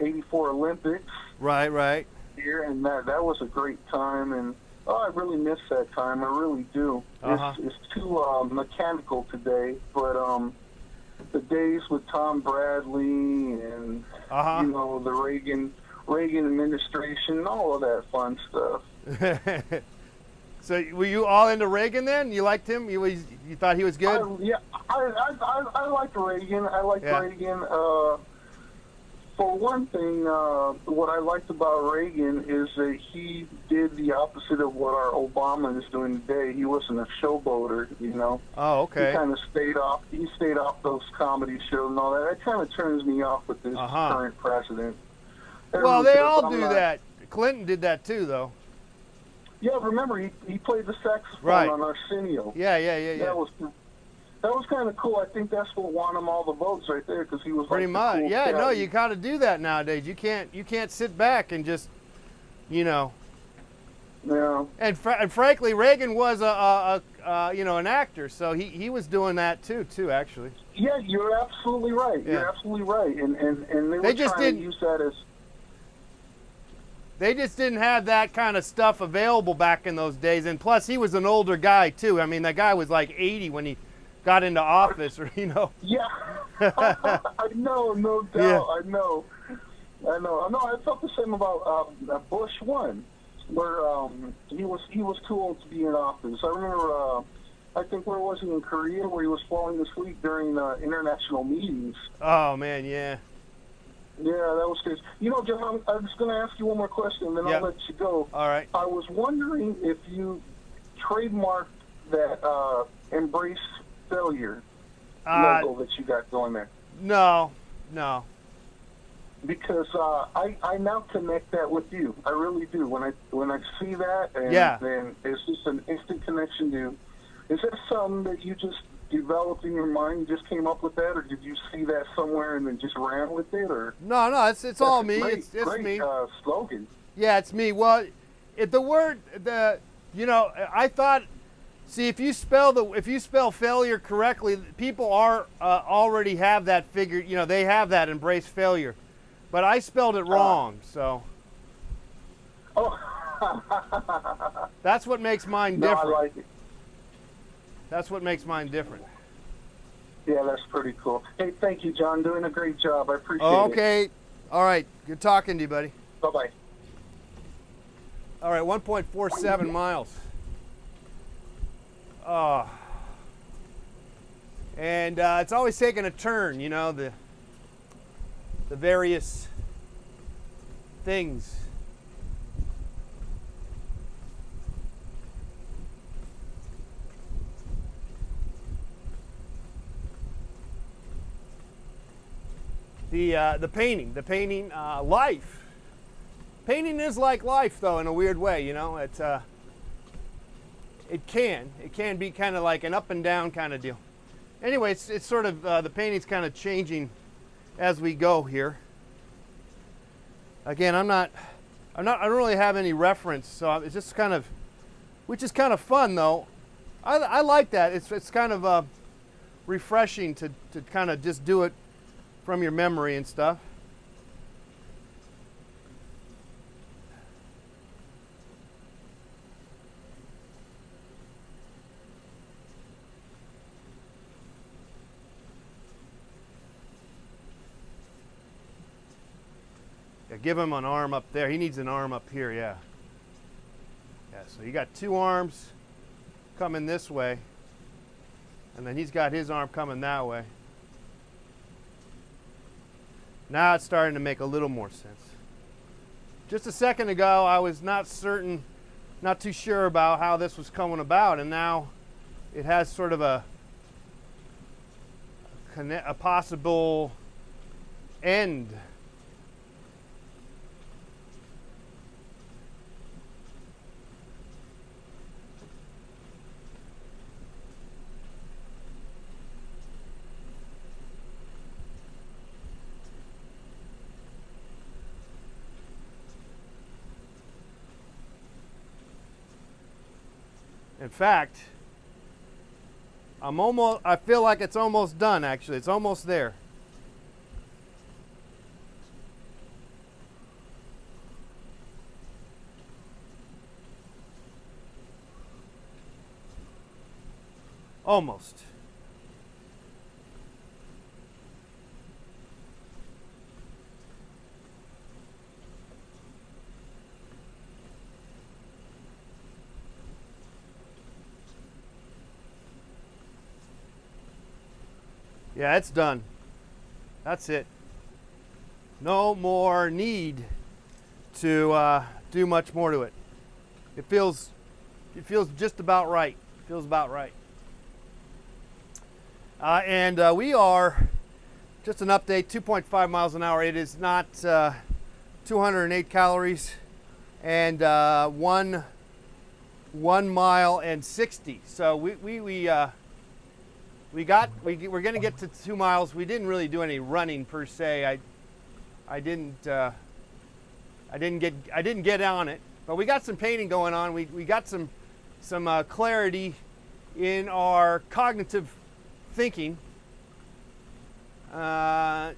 84 Olympics Right. here, and that was a great time. And I really miss that time. I really do. Uh-huh. It's too mechanical today, but the days with Tom Bradley and the Reagan administration, all of that fun stuff. So were you all into Reagan then? You liked him? You thought he was good? I liked Reagan. I liked Yeah. Reagan. For one thing, what I liked about Reagan is that he did the opposite of what our Obama is doing today. He wasn't a showboater, you know. Oh, okay. He kind of stayed off. He stayed off those comedy shows and all that. That kind of turns me off with this current president. Well, they Because all I'm do not- that. Clinton did that too, though. Yeah, remember he played the saxophone Right. on Arsenio. Yeah, yeah, yeah, yeah. That was kind of cool. I think that's what won him all the votes right there, because he was Pretty like much. the cool Yeah, cat. no, you gotta do that nowadays. You can't sit back and just, you know. Yeah. And frankly, Reagan was an actor, so he was doing that too, actually. Yeah, you're absolutely right. Yeah. You're absolutely right. And they were just trying didn't- to use that as. They just didn't have that kind of stuff available back in those days. And plus, he was an older guy too. I mean, that guy was like 80 when he got into office, or you know. Yeah. I know, no doubt. Yeah. I know. I felt the same about Bush 1, where he was too old to be in office. I remember. I think where was he, in Korea, where he was falling asleep during international meetings. Oh man, yeah. Yeah, that was crazy. You know, John, I was going to ask you one more question, and then Yeah. I'll let you go. All right. I was wondering if you trademarked that embrace failure logo that you got going there. No. Because I now connect that with you. I really do. When I see that, and Yeah. then it's just an instant connection to. Is that something that you just developed in your mind? You just came up with that, or did you see that somewhere and then just ran with it? Or No, it's all That's me. Great, It's great, me. Slogan. Yeah, it's me. Well, I thought. See, if you spell failure correctly, people are already have that figured. You know, they have that embrace failure, but I spelled it wrong. So Oh, that's what makes mine no, I different. like it. That's what makes mine different. Yeah, that's pretty cool. Hey, thank you, John. Doing a great job. I appreciate it. Okay. All right. Good talking to you, buddy. Bye-bye. All right. 1.47 miles. And it's always taking a turn, you know, the various things. The painting, life. Painting is like life, though, in a weird way, you know. It can be kind of like an up and down kind of deal. Anyway, it's sort of the painting's kind of changing as we go here. Again, I don't really have any reference, so it's just kind of, which is kind of fun though. I like that. It's kind of refreshing to kind of just do it from your memory and stuff. Yeah, give him an arm up there. He needs an arm up here, yeah. Yeah, so you got two arms coming this way, and then he's got his arm coming that way. Now it's starting to make a little more sense. Just a second ago, I was not too sure about how this was coming about, and now it has sort of a possible end. In fact, I feel like it's almost done, actually. It's almost there. Almost. Yeah, it's done. That's it. no more need to do much more to it. It feels just about right. It feels about right. And we are, just an update, 2.5 miles an hour. It is not 208 calories and 1 mile and 60. So we're going to get to 2 miles. We didn't really do any running per se. I didn't get on it, but we got some painting going on. We got some clarity in our cognitive thinking, at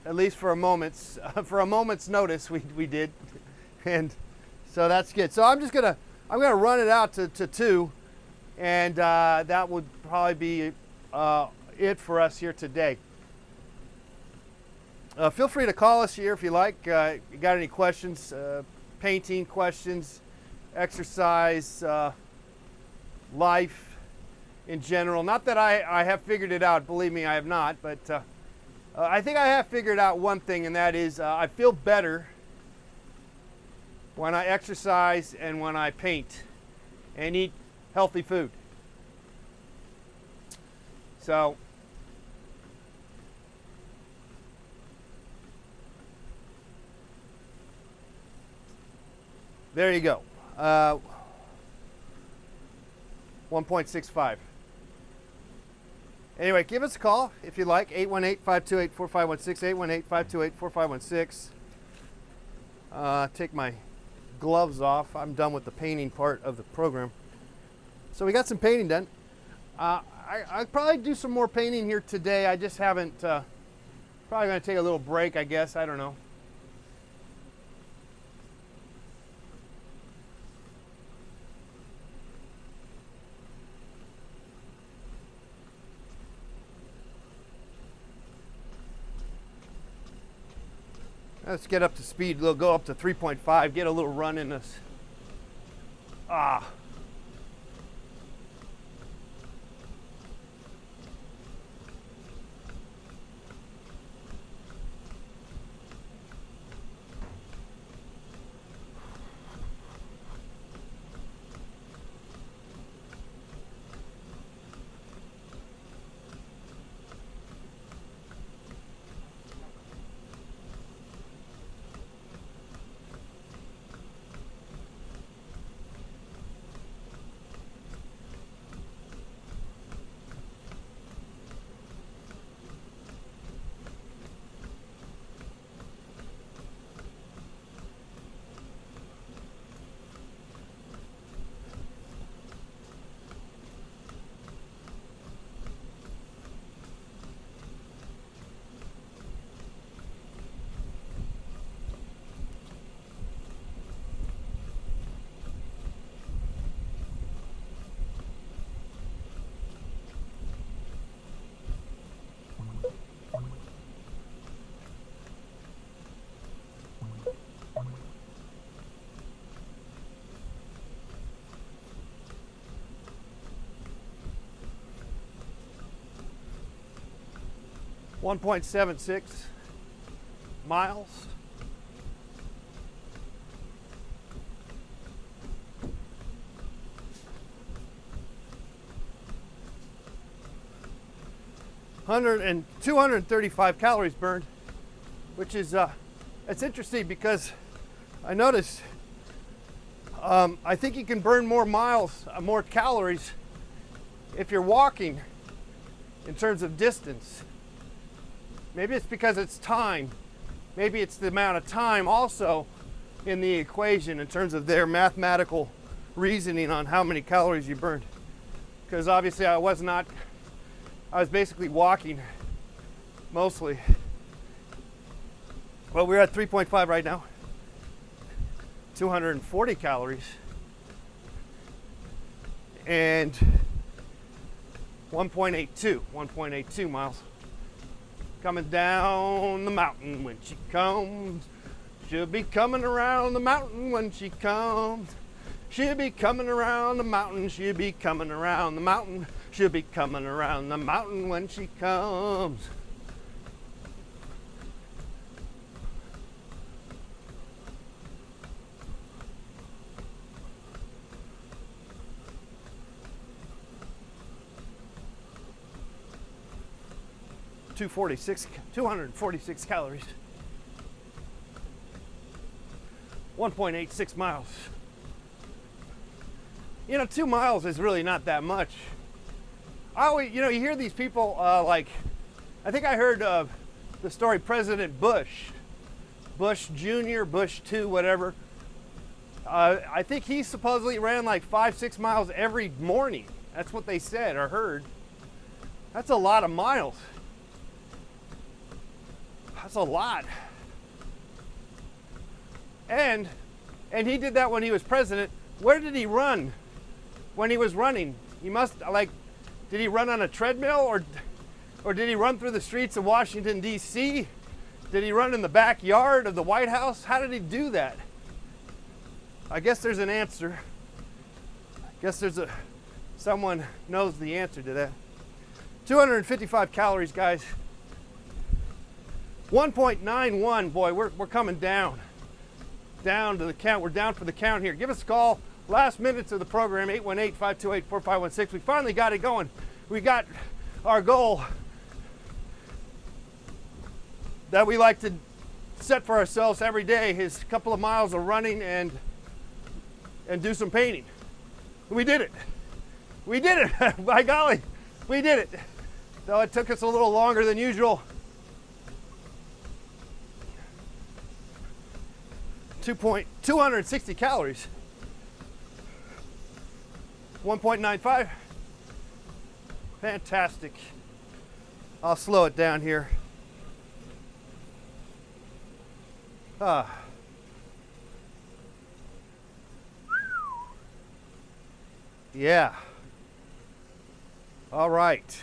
least for a moment's notice. We did, and so that's good. So I'm gonna run it out to 2, and that would probably be it for us here today. Feel free to call us here if you like. You got any questions, painting questions, exercise, life in general. Not that I have figured it out, believe me, I have not, but I think I have figured out one thing, and that is I feel better when I exercise and when I paint and eat healthy food. So there you go. 1.65. Anyway, give us a call if you like. 818-528-4516. 818-528-4516. Take my gloves off. I'm done with the painting part of the program. So we got some painting done. I'll probably do some more painting here today. I just haven't. Probably going to take a little break, I guess. I don't know. Let's get up to speed. We'll go up to 3.5. Get a little run in this. Ah. .76 miles. And 235 calories burned, which is it's interesting because I noticed I think you can burn more miles, more calories if you're walking in terms of distance. Maybe it's because it's time. Maybe it's the amount of time also in the equation in terms of their mathematical reasoning on how many calories you burned. Because obviously I was basically walking mostly. Well, we're at 3.5 right now. 240 calories. And 1.82 miles. Coming down the mountain when she comes. She'll be coming around the mountain when she comes. She'll be coming around the mountain. She'll be coming around the mountain. She'll be coming around the mountain when she comes. 246 calories. 1.86 miles. You know, 2 miles is really not that much. I always, you hear these people like, I think I heard the story President Bush Jr., Bush 2, whatever. I think he supposedly ran like 5-6 miles every morning. That's what they said or heard. That's a lot of miles. That's a lot. And he did that when he was president. Where did he run when he was running? He must, like, did he run on a treadmill or did he run through the streets of Washington, D.C.? Did he run in the backyard of the White House? How did he do that? I guess there's an answer. I guess someone knows the answer to that. 255 calories, guys. 1.91, boy, we're coming down to the count. We're down for the count here. Give us a call. Last minutes of the program, 818-528-4516. We finally got it going. We got our goal that we like to set for ourselves every day is a couple of miles of running and do some painting. We did it. We did it. By golly, we did it. Though it took us a little longer than usual. 260 calories. 1.95. Fantastic. I'll slow it down here. Yeah. All right.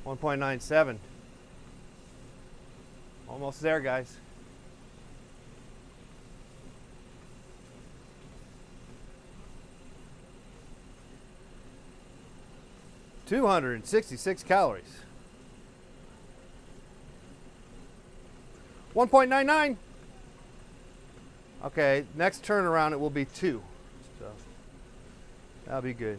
$1.97. Almost there, guys. $266 calories. 1.99. Okay, next turnaround it will be 2. So that'll be good.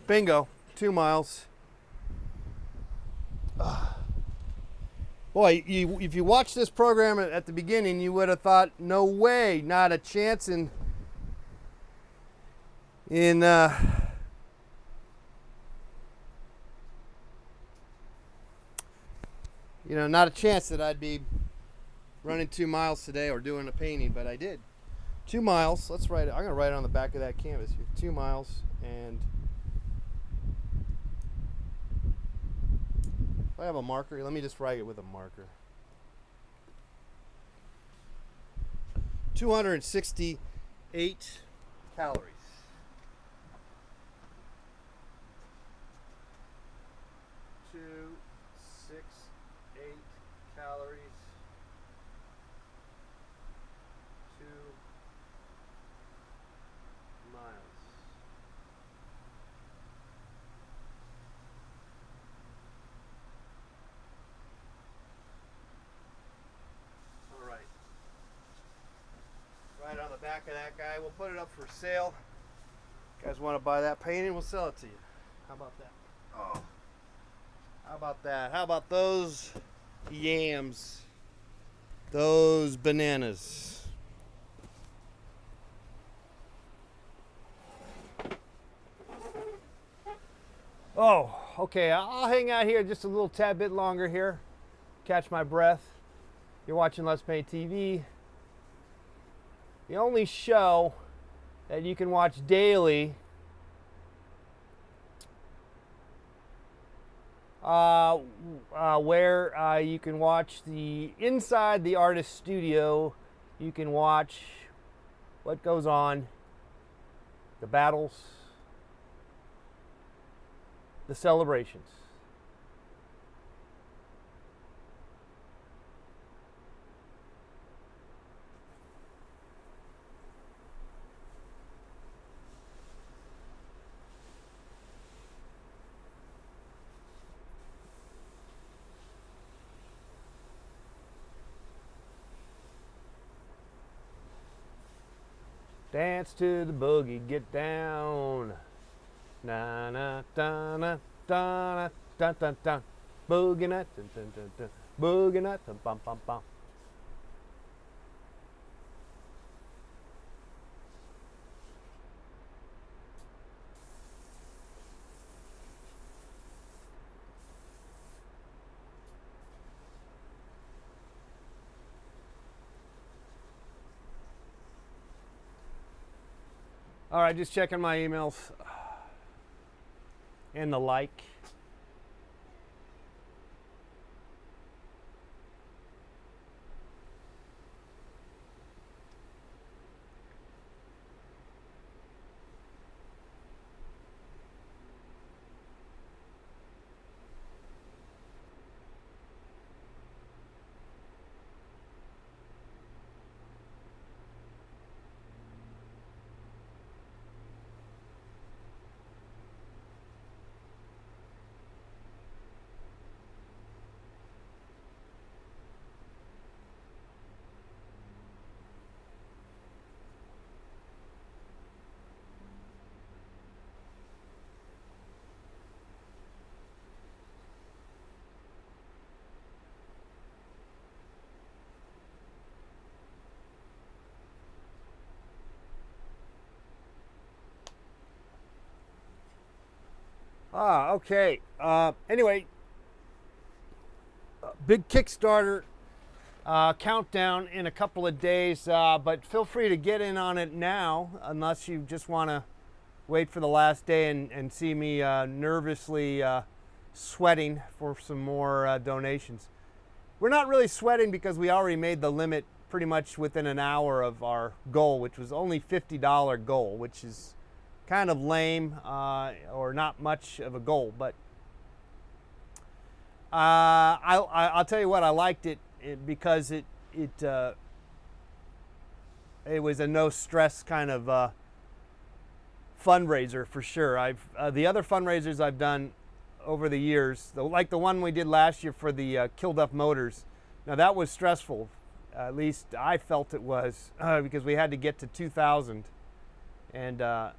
Bingo, 2 miles. Boy, if you watched this program at the beginning, you would have thought, no way, not a chance not a chance that I'd be running 2 miles today or doing a painting, but I did. 2 miles, let's write it. I'm going to write it on the back of that canvas here. 2 miles and... I have a marker. Let me just write it with a marker. 268 calories. 268 calories. 2 miles. Right on the back of that guy. We'll put it up for sale. You guys want to buy that painting? We'll sell it to you. How about that? Oh. How about that? How about those yams? Those bananas. Oh, okay. I'll hang out here just a little tad bit longer here. Catch my breath. You're watching Let's Paint TV. The only show that you can watch daily where you can watch inside the artist studio. You can watch what goes on, the battles, the celebrations. Dance to the boogie, get down. Na na da na da na da da da. Boogie nut, dun, dun, dun, dun. Boogie nut, dun, bum bum bum. All right, just checking my emails and the like. Okay. Anyway, big Kickstarter countdown in a couple of days, but feel free to get in on it now, unless you just want to wait for the last day and see me nervously sweating for some more donations. We're not really sweating because we already made the limit pretty much within an hour of our goal, which was only $50 goal, which is kind of lame or not much of a goal, but I'll tell you what, I liked it because it was a no stress kind of fundraiser for sure. The other fundraisers I've done over the years, like the one we did last year for the Kill Duff Motors, now that was stressful. At least I felt it was because we had to get to 2,000 and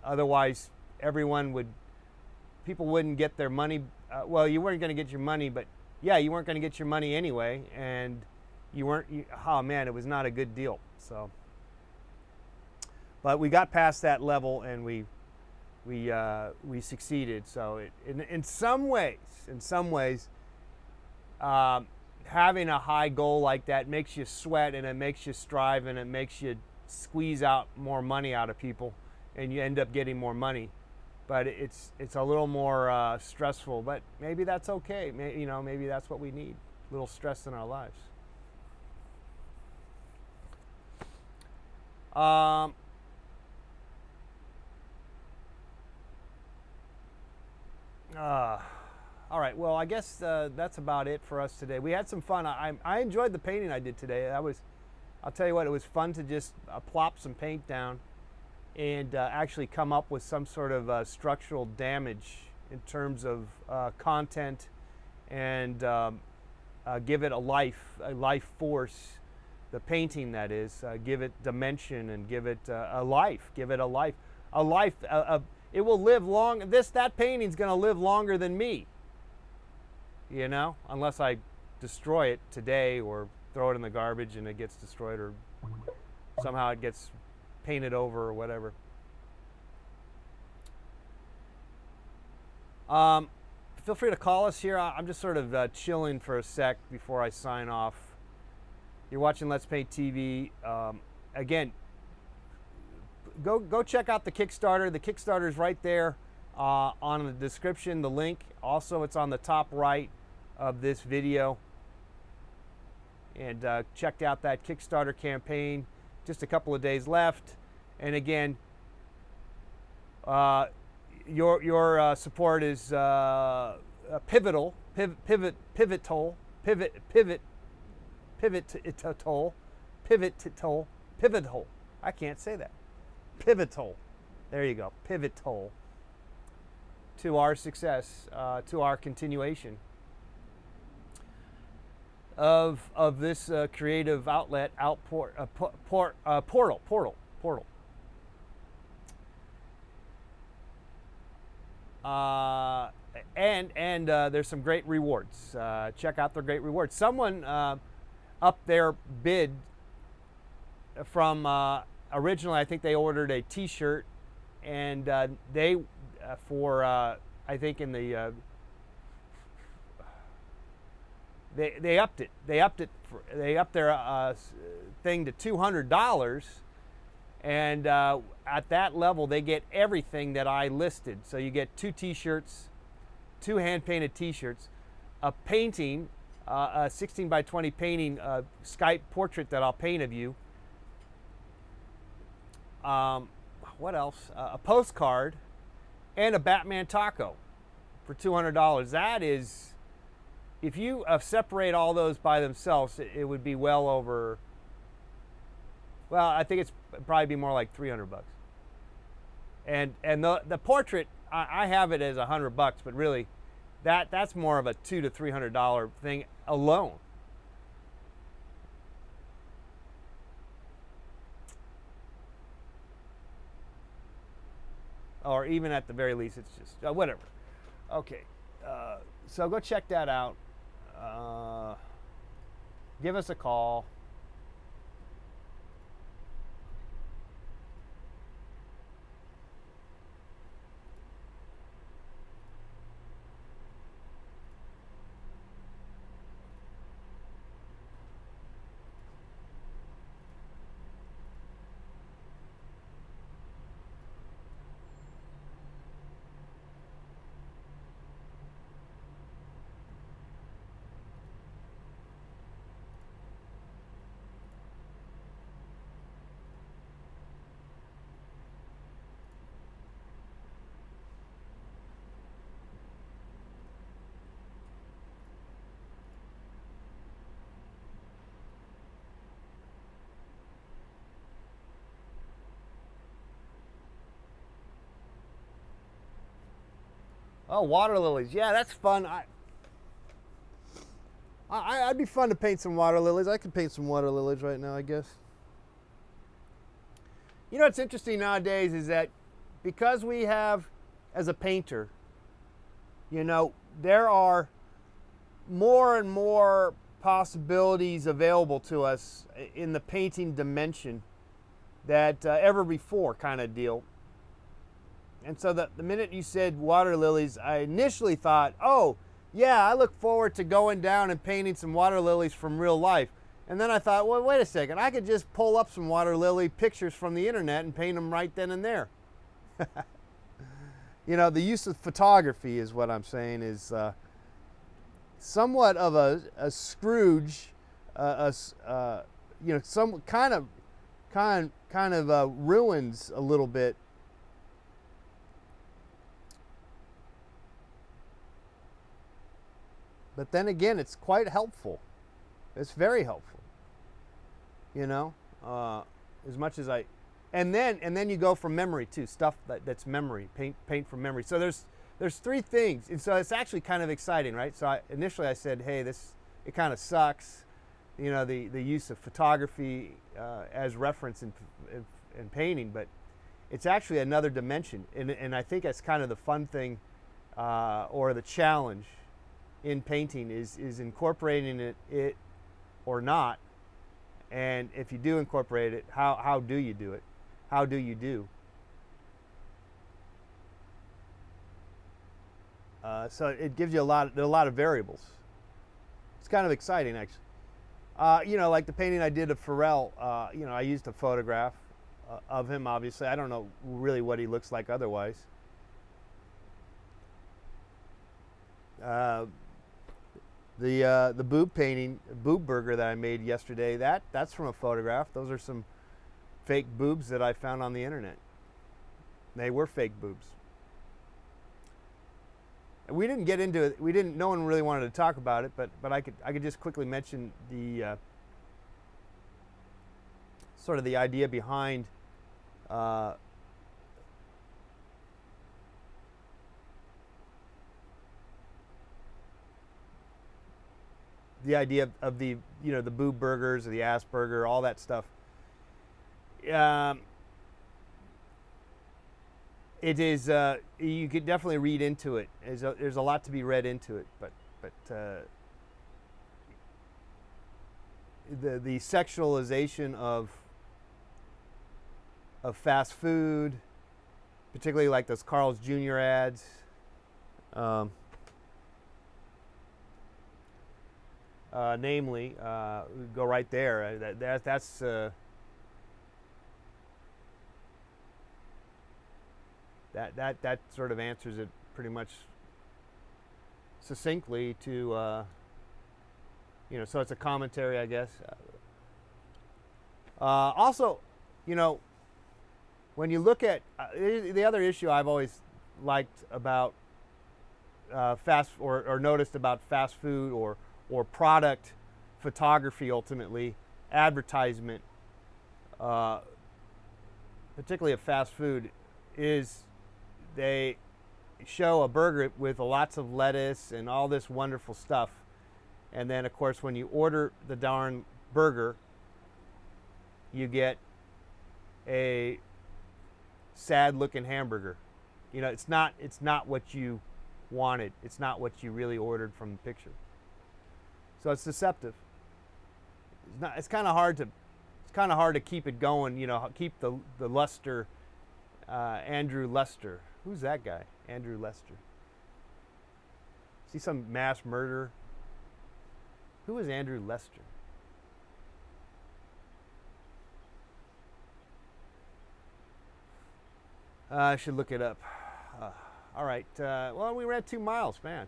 otherwise, people wouldn't get their money. Well, you weren't going to get your money, but yeah, you weren't going to get your money anyway, and oh man, it was not a good deal. So, but we got past that level, and we succeeded. So, in some ways, having a high goal like that makes you sweat, and it makes you strive, and it makes you squeeze out more money out of people. And you end up getting more money, but it's a little more stressful. But maybe that's okay. Maybe that's what we need: a little stress in our lives. All right. Well, I guess that's about it for us today. We had some fun. I enjoyed the painting I did today. I'll tell you what, it was fun to just plop some paint down and actually come up with some sort of structural damage in terms of content, and give it a life force, the painting that is, give it dimension and give it a life, it will live long. That painting's gonna live longer than me, unless I destroy it today or throw it in the garbage and it gets destroyed, or somehow it gets painted over or whatever. Feel free to call us here. I'm just sort of chilling for a sec before I sign off. You're watching Let's Paint TV. Again, go check out the Kickstarter. The Kickstarter is right there on the description, the link. Also, it's on the top right of this video. And checked out that Kickstarter campaign. Just a couple of days left, and again, your support is pivotal. I can't say that. Pivotal. There you go. Pivotal to our success, to our continuation of this creative outlet, portal. and there's some great rewards. Check out their great rewards. Someone up their bid from originally, I think they ordered a T-shirt, and they for I think in the they upped it. They upped their thing to $200, and at that level they get everything that I listed. So you get 2 T-shirts, 2 hand-painted T-shirts, a painting, a 16 by 20 painting, Skype portrait that I'll paint of you. What else? A postcard, and a Batman taco for $200. That is, if you separate all those by themselves, it would be well over. Well, I think it's probably be more like $300. And the portrait, I have it as $100, but really, that's more of a $200 to $300 thing alone. Or even at the very least, it's just whatever. Okay, so go check that out. Give us a call. Oh, water lilies. Yeah, that's fun. I'd be fun to paint some water lilies. I could paint some water lilies right now, I guess. You know what's interesting nowadays is that because we have, as a painter, you know, there are more and more possibilities available to us in the painting dimension that ever before kind of deal. And so the minute you said water lilies, I initially thought, oh, yeah, I look forward to going down and painting some water lilies from real life. And then I thought, well, wait a second, I could just pull up some water lily pictures from the internet and paint them right then and there. You know, the use of photography is what I'm saying is somewhat of a Scrooge, you know, some kind of ruins a little bit but then again, it's quite helpful. It's very helpful. You know, as much as and then you go from memory too. Stuff that's memory, paint from memory. So there's 3 things, and so it's actually kind of exciting, right? So initially I said, hey, it kind of sucks, you know, the use of photography as reference in painting, but it's actually another dimension, and I think that's kind of the fun thing, or the challenge in painting is incorporating it or not, and if you do incorporate it, how do you do it? How do you do? So it gives you a lot of variables. It's kind of exciting, actually. You know, like the painting I did of Pharrell. You know, I used a photograph of him. Obviously, I don't know really what he looks like otherwise. The boob painting, boob burger that I made yesterday, that's from a photograph. Those are some fake boobs that I found on the internet. They were fake boobs. We didn't get into it. No one really wanted to talk about it, but I could just quickly mention the sort of the idea behind the idea of the, you know, the boob burgers or the ass burger, all that stuff. it is. You could definitely read into it. There's a lot to be read into it, but the sexualization of fast food, particularly like those Carl's Jr. ads. Namely, go right there. That's that sort of answers it pretty much succinctly to so it's a commentary, I guess. Also, when you look at the other issue I've always liked about or noticed about fast food or product photography, ultimately advertisement, particularly of fast food, is they show a burger with lots of lettuce and all this wonderful stuff, and then of course when you order the darn burger, you get a sad looking hamburger. It's not what you wanted. It's not what you really ordered from the picture. So it's deceptive. It's kind of hard to keep it going. Keep the luster. Andrew Lester. Who's that guy? Andrew Lester. Is he some mass murderer? Who is Andrew Lester? I should look it up. All right. Well, we ran 2 miles, man.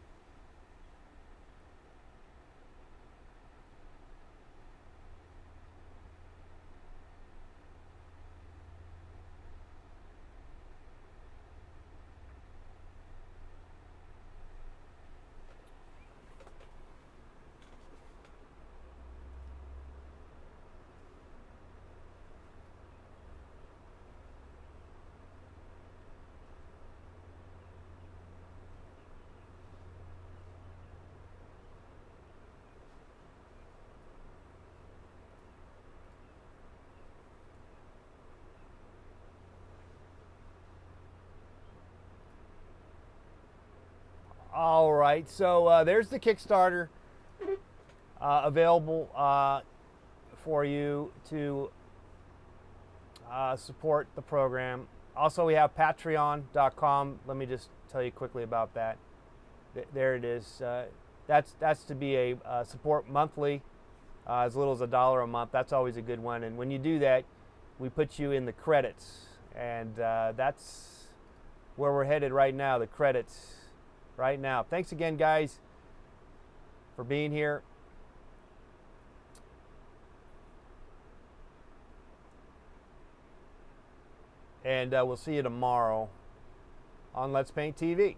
All right, so there's the Kickstarter available for you to support the program. Also, we have patreon.com. Let me just tell you quickly about that. There it is. That's to be a support monthly, as little as $1 a month. That's always a good one. And when you do that, we put you in the credits. And that's where we're headed right now, the credits. Right now. Thanks again, guys, for being here. And we'll see you tomorrow on Let's Paint TV.